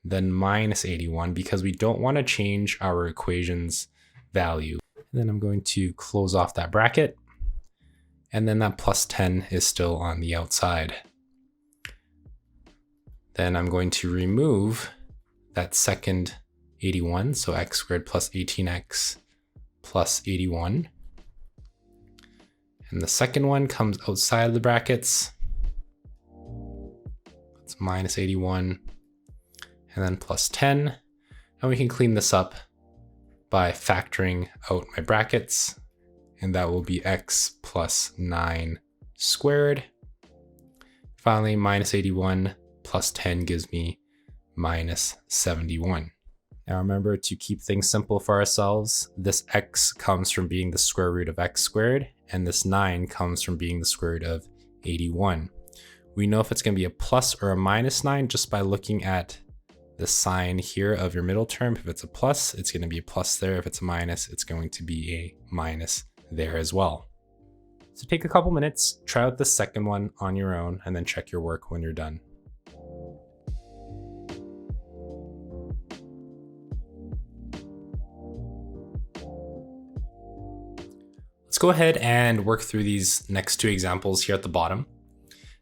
then minus 81, because we don't want to change our equation's value. And then I'm going to close off that bracket, and then that plus 10 is still on the outside. Then I'm going to remove that second 81, so x squared plus 18x plus 81. And the second one comes outside of the brackets. It's minus 81, and then plus 10. And we can clean this up by factoring out my brackets, and that will be x plus 9 squared. Finally, minus 81 plus 10 gives me minus 71. Now remember, to keep things simple for ourselves, this x comes from being the square root of x squared, and this 9 comes from being the square root of 81. We know if it's going to be a plus or a minus 9 just by looking at the sign here of your middle term. If it's a plus, it's going to be a plus there. If it's a minus, it's going to be a minus there as well. So take a couple minutes, try out the second one on your own, and then check your work when you're done. Let's go ahead and work through these next two examples here at the bottom.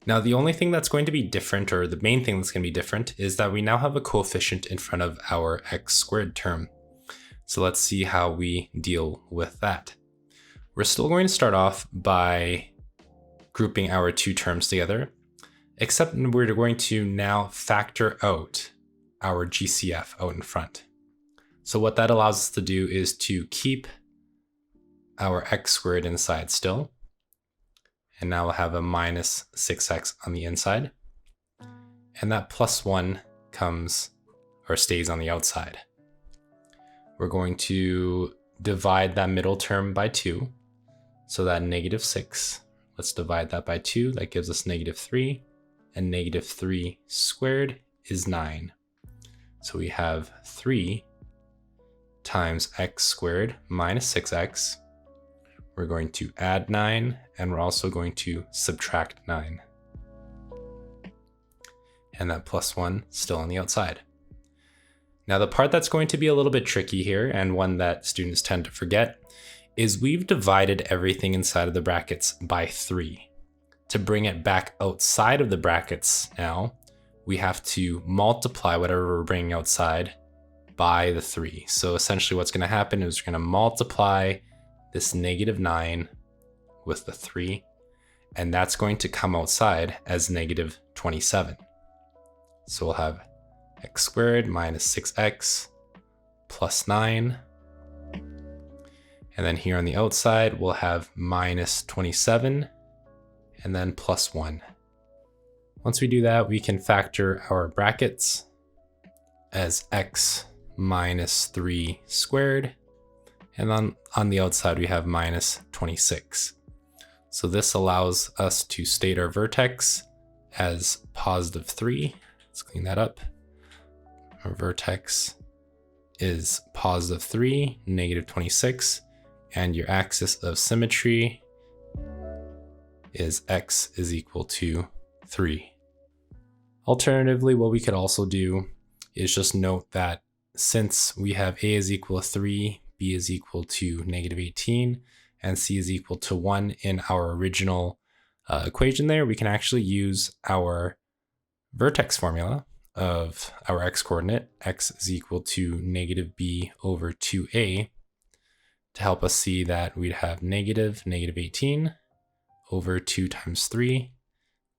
Now, the only thing that's going to be different, or the main thing that's going to be different, is that we now have a coefficient in front of our x squared term. So let's see how we deal with that. We're still going to start off by grouping our two terms together, except we're going to now factor out our GCF out in front. So what that allows us to do is to keep our x squared inside still. And now we'll have a minus 6x on the inside. And that plus 1 comes or stays on the outside. We're going to divide that middle term by 2. So that negative 6, let's divide that by 2. That gives us negative 3. And negative 3 squared is 9. So we have 3 times x squared minus 6x. We're going to add 9, and we're also going to subtract 9. And that plus 1 still on the outside. Now the part that's going to be a little bit tricky here, and one that students tend to forget, is we've divided everything inside of the brackets by 3. To bring it back outside of the brackets now, we have to multiply whatever we're bringing outside by the 3. So essentially what's going to happen is we're going to multiply this negative 9 with the 3, and that's going to come outside as negative 27. So we'll have x squared minus 6x plus 9. And then here on the outside, we'll have minus 27 and then plus 1. Once we do that, we can factor our brackets as x minus 3 squared. And then on the outside, we have minus 26. So this allows us to state our vertex as positive 3. Let's clean that up. Our vertex is positive 3, negative 26, and your axis of symmetry is x is equal to 3. Alternatively, what we could also do is just note that since we have a is equal to 3, b is equal to negative 18, and c is equal to 1 in our original equation there, we can actually use our vertex formula of our x coordinate, x is equal to negative b over 2a, to help us see that we'd have negative 18 over 2 times 3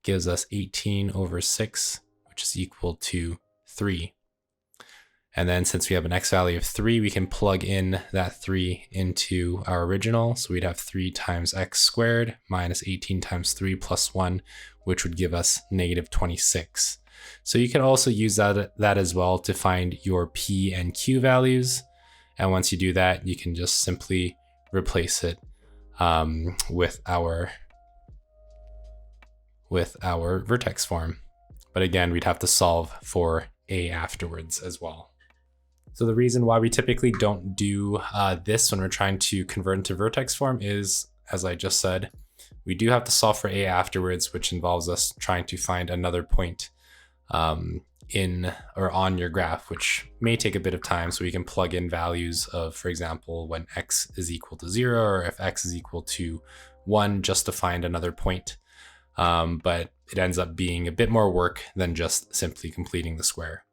gives us 18 over 6, which is equal to 3. And then since we have an x value of 3, we can plug in that 3 into our original. So we'd have 3 times x squared minus 18 times 3 plus 1, which would give us negative 26. So you can also use that as well to find your P and Q values. And once you do that, you can just simply replace it with our vertex form. But again, we'd have to solve for A afterwards as well. So the reason why we typically don't do this when we're trying to convert into vertex form is, as I just said, we do have to solve for A afterwards, which involves us trying to find another point in or on your graph, which may take a bit of time. So we can plug in values of, for example, when x is equal to 0 or if x is equal to 1 just to find another point. But it ends up being a bit more work than just simply completing the square.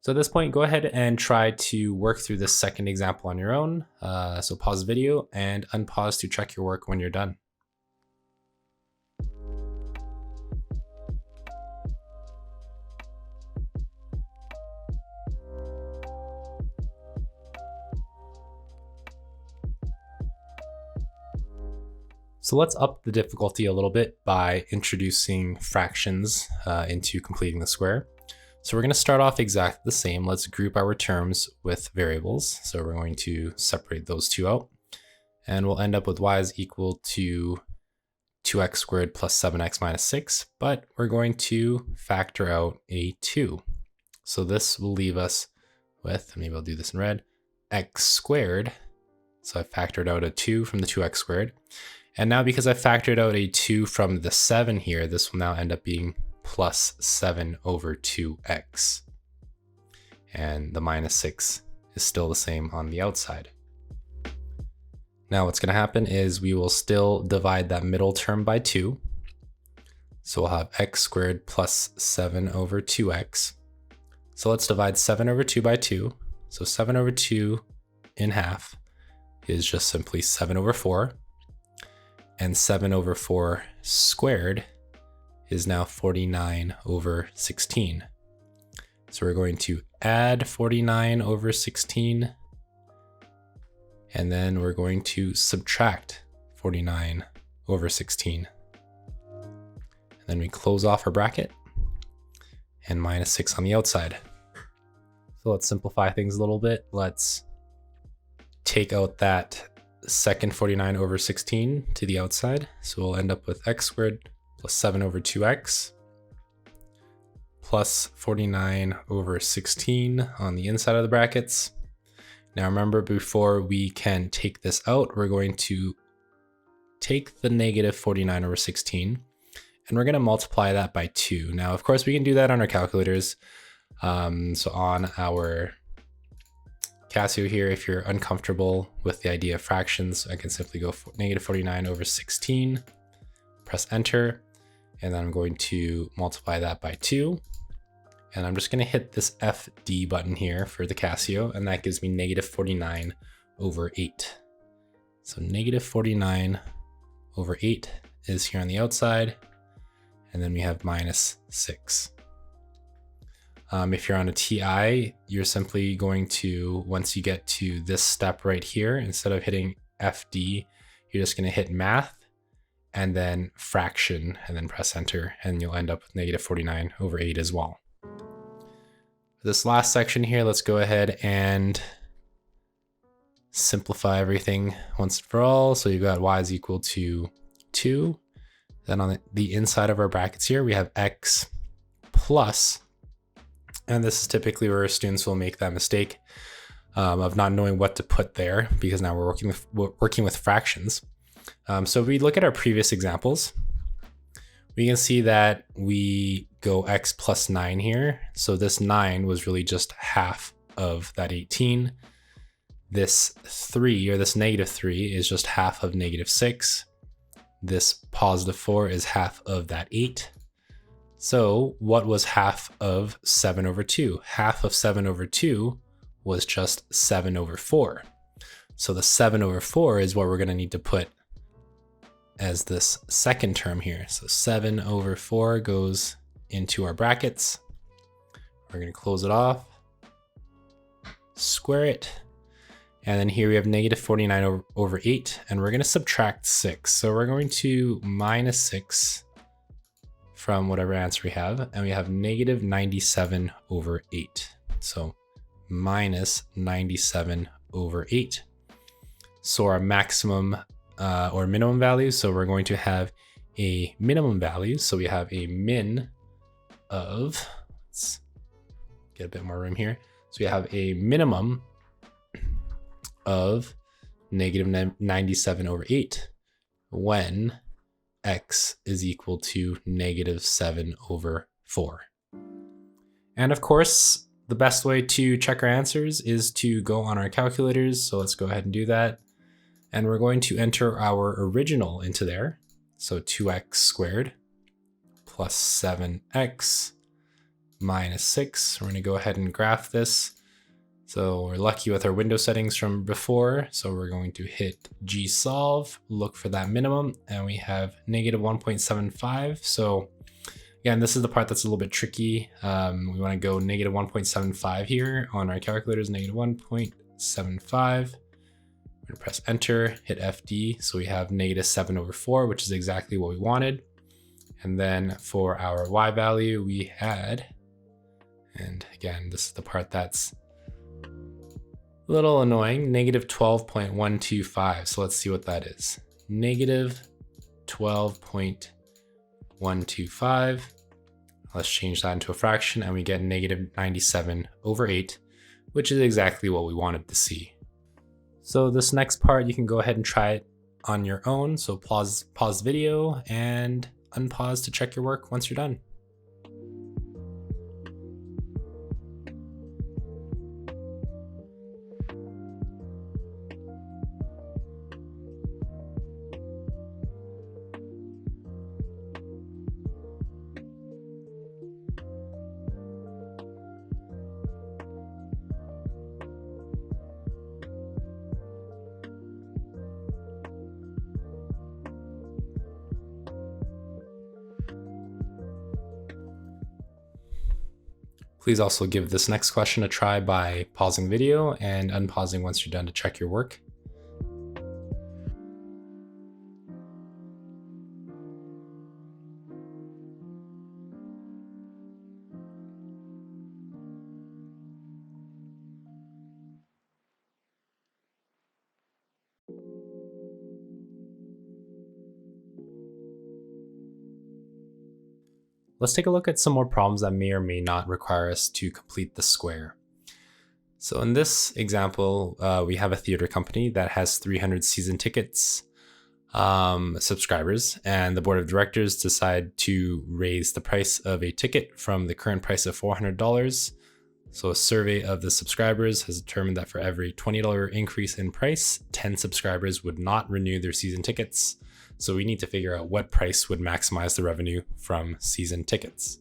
So at this point, go ahead and try to work through this second example on your own. So pause the video and unpause to check your work when you're done. So let's up the difficulty a little bit by introducing fractions into completing the square. So we're going to start off exactly the same. Let's group our terms with variables. So we're going to separate those two out, and we'll end up with y is equal to 2x squared plus 7x minus 6, but we're going to factor out a 2. So this will leave us with, maybe I'll do this in red, x squared. So I factored out a 2 from the 2x squared. And now because I factored out a 2 from the 7 here, this will now end up being plus 7 over 2x. And the minus 6 is still the same on the outside. Now what's going to happen is we will still divide that middle term by 2. So we'll have x squared plus 7 over 2x. So let's divide 7 over 2 by 2. So 7 over 2 in half is just simply 7 over 4. And 7 over 4 squared is now 49 over 16. So we're going to add 49 over 16, and then we're going to subtract 49 over 16. And then we close off our bracket, and minus 6 on the outside. So let's simplify things a little bit. Let's take out that second 49 over 16 to the outside. So we'll end up with x squared plus 7 over 2x plus 49 over 16 on the inside of the brackets. Now remember, before we can take this out, we're going to take the negative 49 over 16 and we're going to multiply that by 2. Now, of course, we can do that on our calculators. So on our Casio here, if you're uncomfortable with the idea of fractions, I can simply go for negative 49 over 16, press enter, and then I'm going to multiply that by 2. And I'm just going to hit this FD button here for the Casio, and that gives me negative 49 over 8. So negative 49 over 8 is here on the outside, and then we have minus 6. If you're on a TI, you're simply going to, once you get to this step right here, instead of hitting FD, you're just going to hit math and then fraction and then press enter, and you'll end up with negative 49 over 8 as well. For this last section here, let's go ahead and simplify everything once and for all. So you've got y is equal to 2. Then on the inside of our brackets here, we have x plus, and this is typically where students will make that mistake of not knowing what to put there, because now we're working with fractions. So if we look at our previous examples, we can see that we go x plus 9 here. So this 9 was really just half of that 18. This 3, or this negative 3, is just half of negative 6. This positive 4 is half of that 8. So what was half of 7 over 2? Half of 7 over 2 was just 7 over 4. So the 7 over 4 is what we're going to need to put as this second term here. So 7 over 4 goes into our brackets. We're going to close it off, square it, and then here we have negative 49 over 8, and we're going to subtract 6. So we're going to minus 6 from whatever answer we have, and we have negative 97 over 8. So minus 97 over 8. So our maximum or minimum value, so we're going to have a minimum value. So we have a min of, let's get a bit more room here. So we have a minimum of negative 97 over 8 when x is equal to negative 7 over 4. And of course, the best way to check our answers is to go on our calculators. So let's go ahead and do that. And we're going to enter our original into there. So 2x squared plus 7x minus 6. We're going to go ahead and graph this. So we're lucky with our window settings from before. So we're going to hit gsolve, look for that minimum, and we have negative 1.75. So again, this is the part that's a little bit tricky. We want to go negative 1.75 here on our calculators, negative 1.75. We're going to press enter, hit FD. So we have negative 7 over 4, which is exactly what we wanted. And then for our y value, we had, and again, this is the part that's a little annoying, negative 12.125. So let's see what that is. Negative 12.125. Let's change that into a fraction and we get negative 97 over 8, which is exactly what we wanted to see. So this next part, you can go ahead and try it on your own. So pause the video and unpause to check your work once you're done. Please also give this next question a try by pausing the video and unpausing once you're done to check your work. Let's take a look at some more problems that may or may not require us to complete the square. So in this example, we have a theater company that has 300 season tickets subscribers, and the board of directors decide to raise the price of a ticket from the current price of $400. So a survey of the subscribers has determined that for every $20 increase in price, 10 subscribers would not renew their season tickets. So we need to figure out what price would maximize the revenue from season tickets.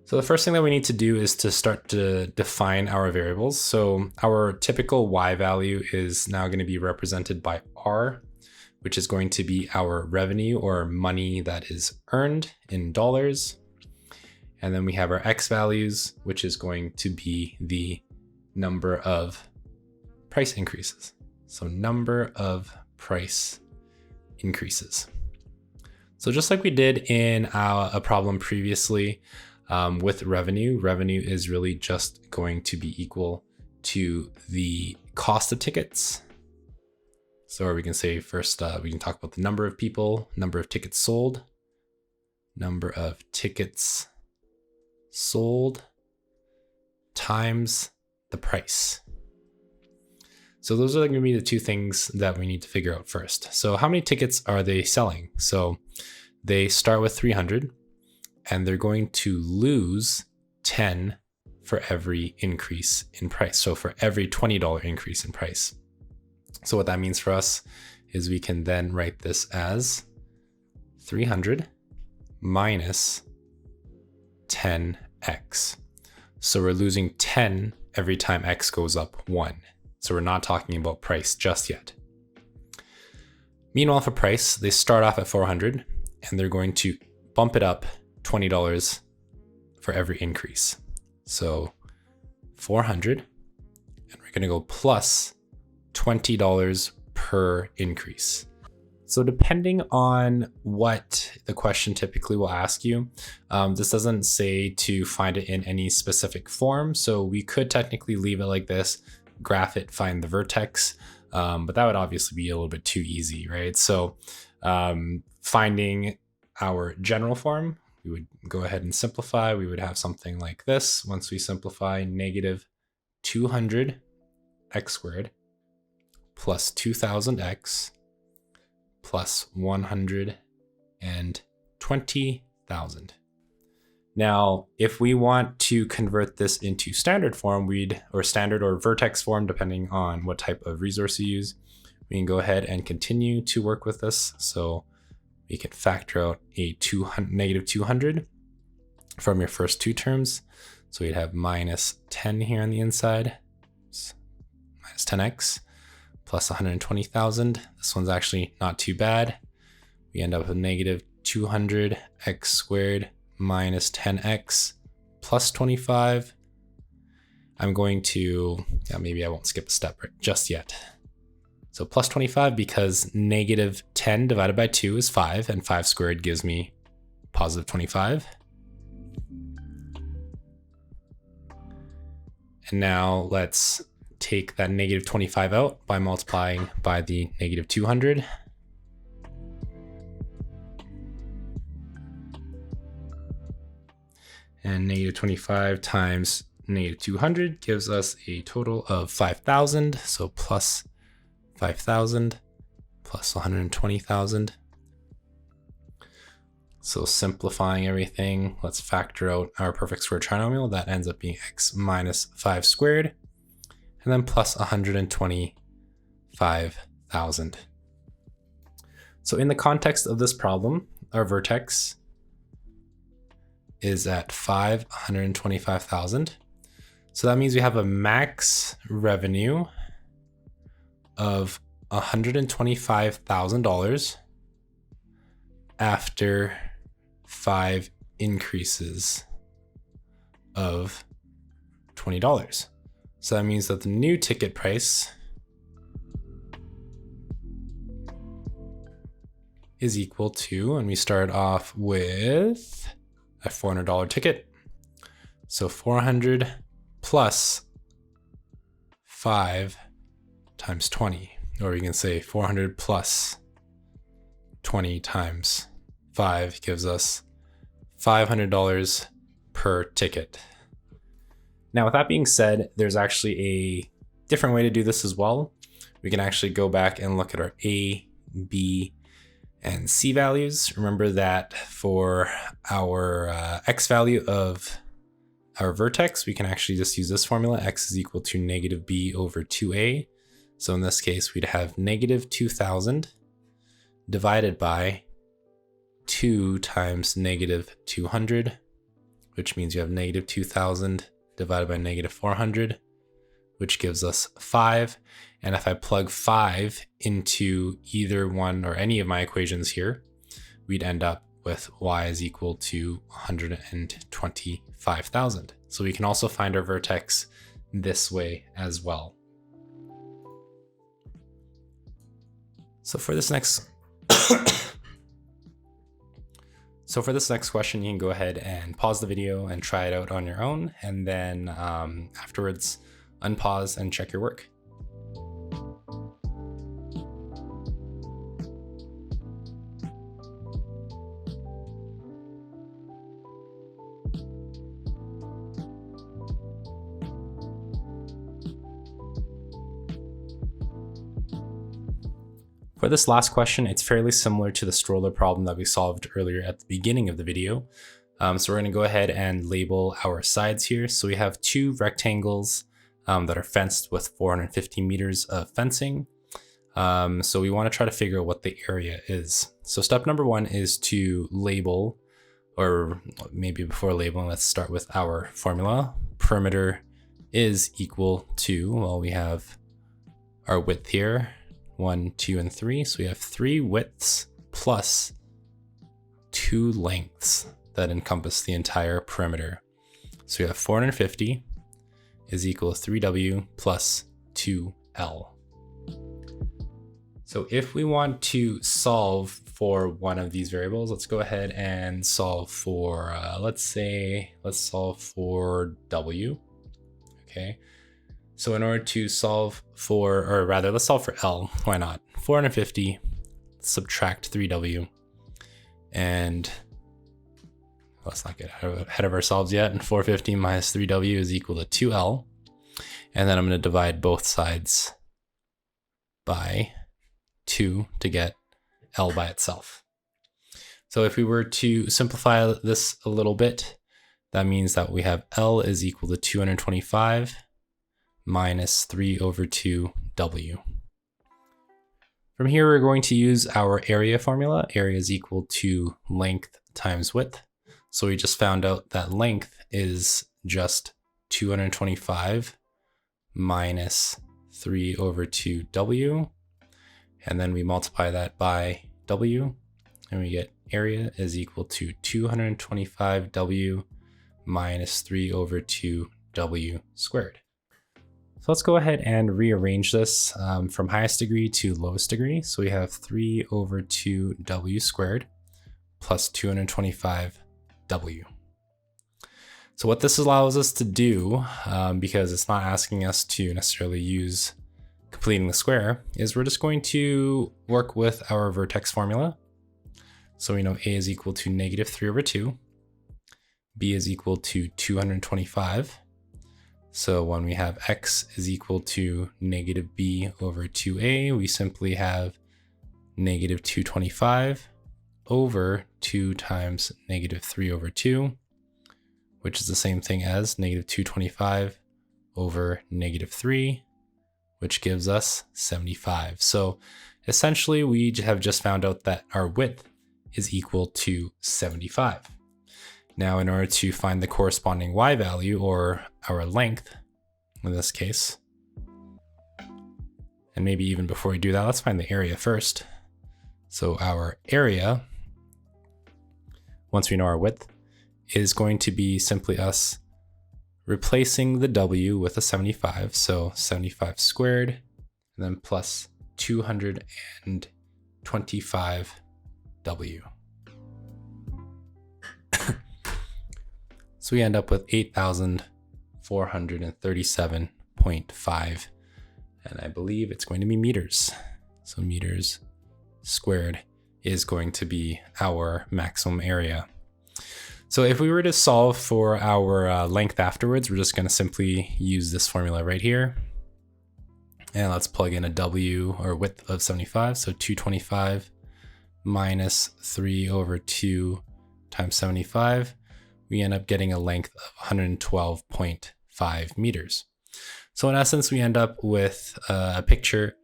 So the first thing that we need to do is to start to define our variables. So our typical Y value is now going to be represented by R, which is going to be our revenue or money that is earned in dollars. And then we have our X values, which is going to be the number of price increases. So number of price increases. So just like we did in a problem previously with revenue is really just going to be equal to the cost of tickets. So we can say first, we can talk about the number of people, number of tickets sold, number of tickets sold times the price. So those are going to be the two things that we need to figure out first. So how many tickets are they selling? So they start with 300 and they're going to lose 10 for every increase in price. So for every $20 increase in price. So what that means for us is we can then write this as 300 minus 10x. So we're losing 10 every time x goes up 1. So we're not talking about price just yet. Meanwhile, for price, they start off at 400 and they're going to bump it up $20 for every increase. So 400, and we're going to go plus $20 per increase. So depending on what the question typically will ask you, this doesn't say to find it in any specific form. So we could technically leave it like this, graph it, find the vertex, but that would obviously be a little bit too easy, right? So finding our general form, we would go ahead and simplify. We would have something like this. Once we simplify, negative 200x squared plus 2000x plus 120,000. Now, if we want to convert this into standard form, or standard or vertex form, depending on what type of resource you use, we can go ahead and continue to work with this. So we can factor out a negative 200 from your first two terms. So we'd have minus 10 here on the inside, minus 10x, plus 120,000. This one's actually not too bad. We end up with negative 200x squared minus 10x plus 25. I'm going to, maybe I won't skip a step just yet. So plus 25, because negative 10 divided by 2 is 5, and 5 squared gives me positive 25. And now let's take that negative 25 out by multiplying by the negative 200. And negative 25 times negative 200 gives us a total of 5,000. So plus 5,000 plus 120,000. So simplifying everything, let's factor out our perfect square trinomial. That ends up being x minus 5 squared, and then plus 125,000. So in the context of this problem, our vertex is at 525,000. So that means we have a max revenue of $125,000 after 5 increases of $20. So that means that the new ticket price is equal to, and we start off with a $400 ticket. So 400 plus 5 times 20, or you can say 400 plus 20 times 5 gives us $500 per ticket. Now, with that being said, there's actually a different way to do this as well. We can actually go back and look at our A, B, and C values. Remember that for our X value of our vertex, we can actually just use this formula. X is equal to negative B over 2A. So in this case, we'd have negative 2,000 divided by 2 times negative 200, which means you have negative 2,000 divided by negative 400, which gives us 5. And if I plug 5 into either one or any of my equations here, we'd end up with y is equal to 125,000. So we can also find our vertex this way as well. So for this next question, you can go ahead and pause the video and try it out on your own, and then afterwards unpause and check your work. For this last question, it's fairly similar to the stroller problem that we solved earlier at the beginning of the video. So we're going to go ahead and label our sides here. So we have 2 rectangles that are fenced with 450 meters of fencing. So we want to try to figure out what the area is. So step number 1 is to label, or maybe before labeling, let's start with our formula. Perimeter is equal to, well, we have our width here, 1, 2, and 3. So we have 3 widths plus 2 lengths that encompass the entire perimeter. So we have 450 is equal to 3W plus 2L. So if we want to solve for one of these variables, let's go ahead and solve for, let's solve for W, okay? So in order to solve for, or rather, let's solve for L, why not? 450, subtract 3W, and let's not get ahead of ourselves yet, and 450 minus 3W is equal to 2L, and then I'm gonna divide both sides by 2 to get L by itself. So if we were to simplify this a little bit, that means that we have L is equal to 225 minus 3 over 2W. From here, we're going to use our area formula. Area is equal to length times width. So we just found out that length is just 225 minus 3 over 2W. And then we multiply that by W, and we get area is equal to 225W minus 3 over 2W squared. So let's go ahead and rearrange this from highest degree to lowest degree. So we have 3 over 2W squared plus 225W. So what this allows us to do, because it's not asking us to necessarily use completing the square, is we're just going to work with our vertex formula. So we know A is equal to negative 3 over 2, B is equal to 225. So when we have X is equal to negative B over 2A, we simply have negative 225 over 2 times negative 3 over 2, which is the same thing as negative 225 over negative 3, which gives us 75. So essentially we have just found out that our width is equal to 75. Now in order to find the corresponding Y value, or our length in this case, and maybe even before we do that, let's find the area first. So our area, once we know our width, is going to be simply us replacing the W with a 75, so 75 squared, and then plus 225W. So we end up with 8,437.5, and I believe it's going to be meters. So meters squared is going to be our maximum area. So if we were to solve for our length afterwards, we're just going to simply use this formula right here. And let's plug in a W, or width, of 75. So 225 minus 3 over 2 times 75. We end up getting a length of 112.5 meters. So in essence, we end up with a picture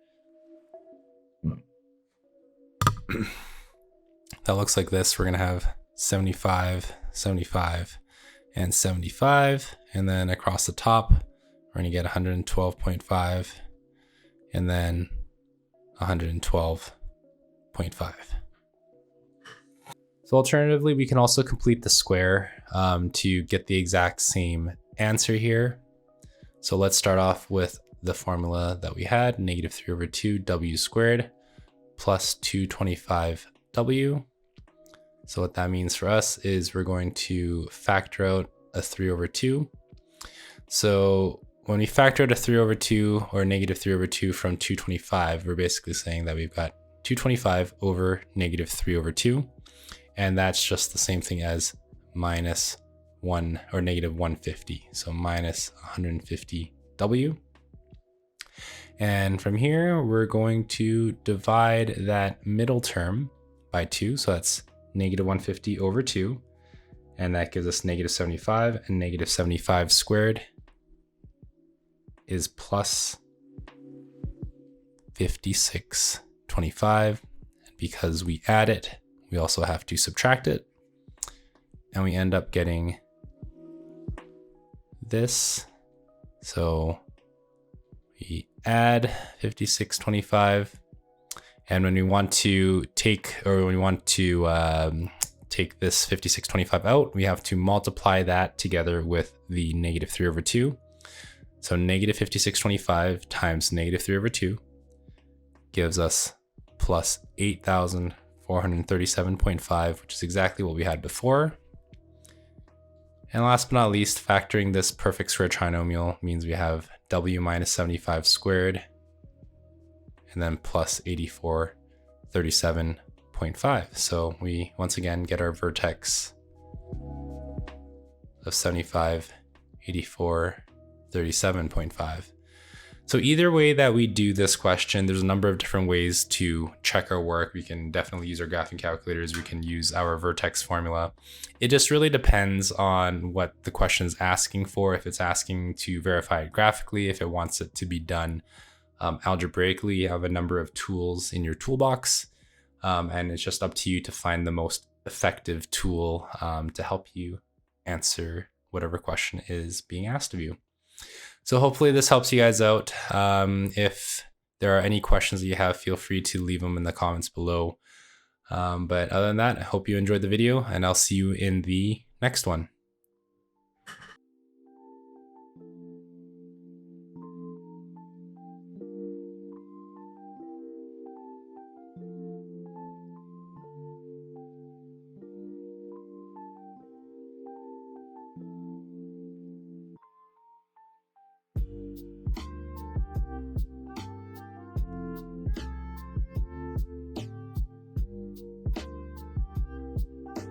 that looks like this. We're going to have 75, 75, and 75. And then across the top, we're going to get 112.5 and then 112.5. So alternatively, we can also complete the square to get the exact same answer here. So let's start off with the formula that we had, negative 3 over 2 W squared plus 225W. So what that means for us is we're going to factor out a 3 over 2. So when we factor out a 3 over 2 or negative 3 over 2 from 225, we're basically saying that we've got 225 over negative 3 over 2. And that's just the same thing as minus 1 or negative 150. So minus 150W. And from here, we're going to divide that middle term by 2. So that's negative 150 over 2. And that gives us negative 75. And negative 75 squared is plus 5625. And because we add it, we also have to subtract it. And we end up getting this. So we add 5625. And when we want to take, or when we want to take this 5625 out, we have to multiply that together with the negative 3 over 2. So negative 5625 times negative 3 over 2 gives us plus 8,437.5, which is exactly what we had before. And last but not least, factoring this perfect square trinomial means we have w minus 75 squared, and then plus 8437.5. So we once again get our vertex of 75, 84, 37.5. So either way that we do this question, there's a number of different ways to check our work. We can definitely use our graphing calculators. We can use our vertex formula. It just really depends on what the question is asking for. If it's asking to verify it graphically, if it wants it to be done algebraically, you have a number of tools in your toolbox. And it's just up to you to find the most effective tool to help you answer whatever question is being asked of you. So hopefully this helps you guys out. If there are any questions that you have, feel free to leave them in the comments below. But other than that, I hope you enjoyed the video, and I'll see you in the next one.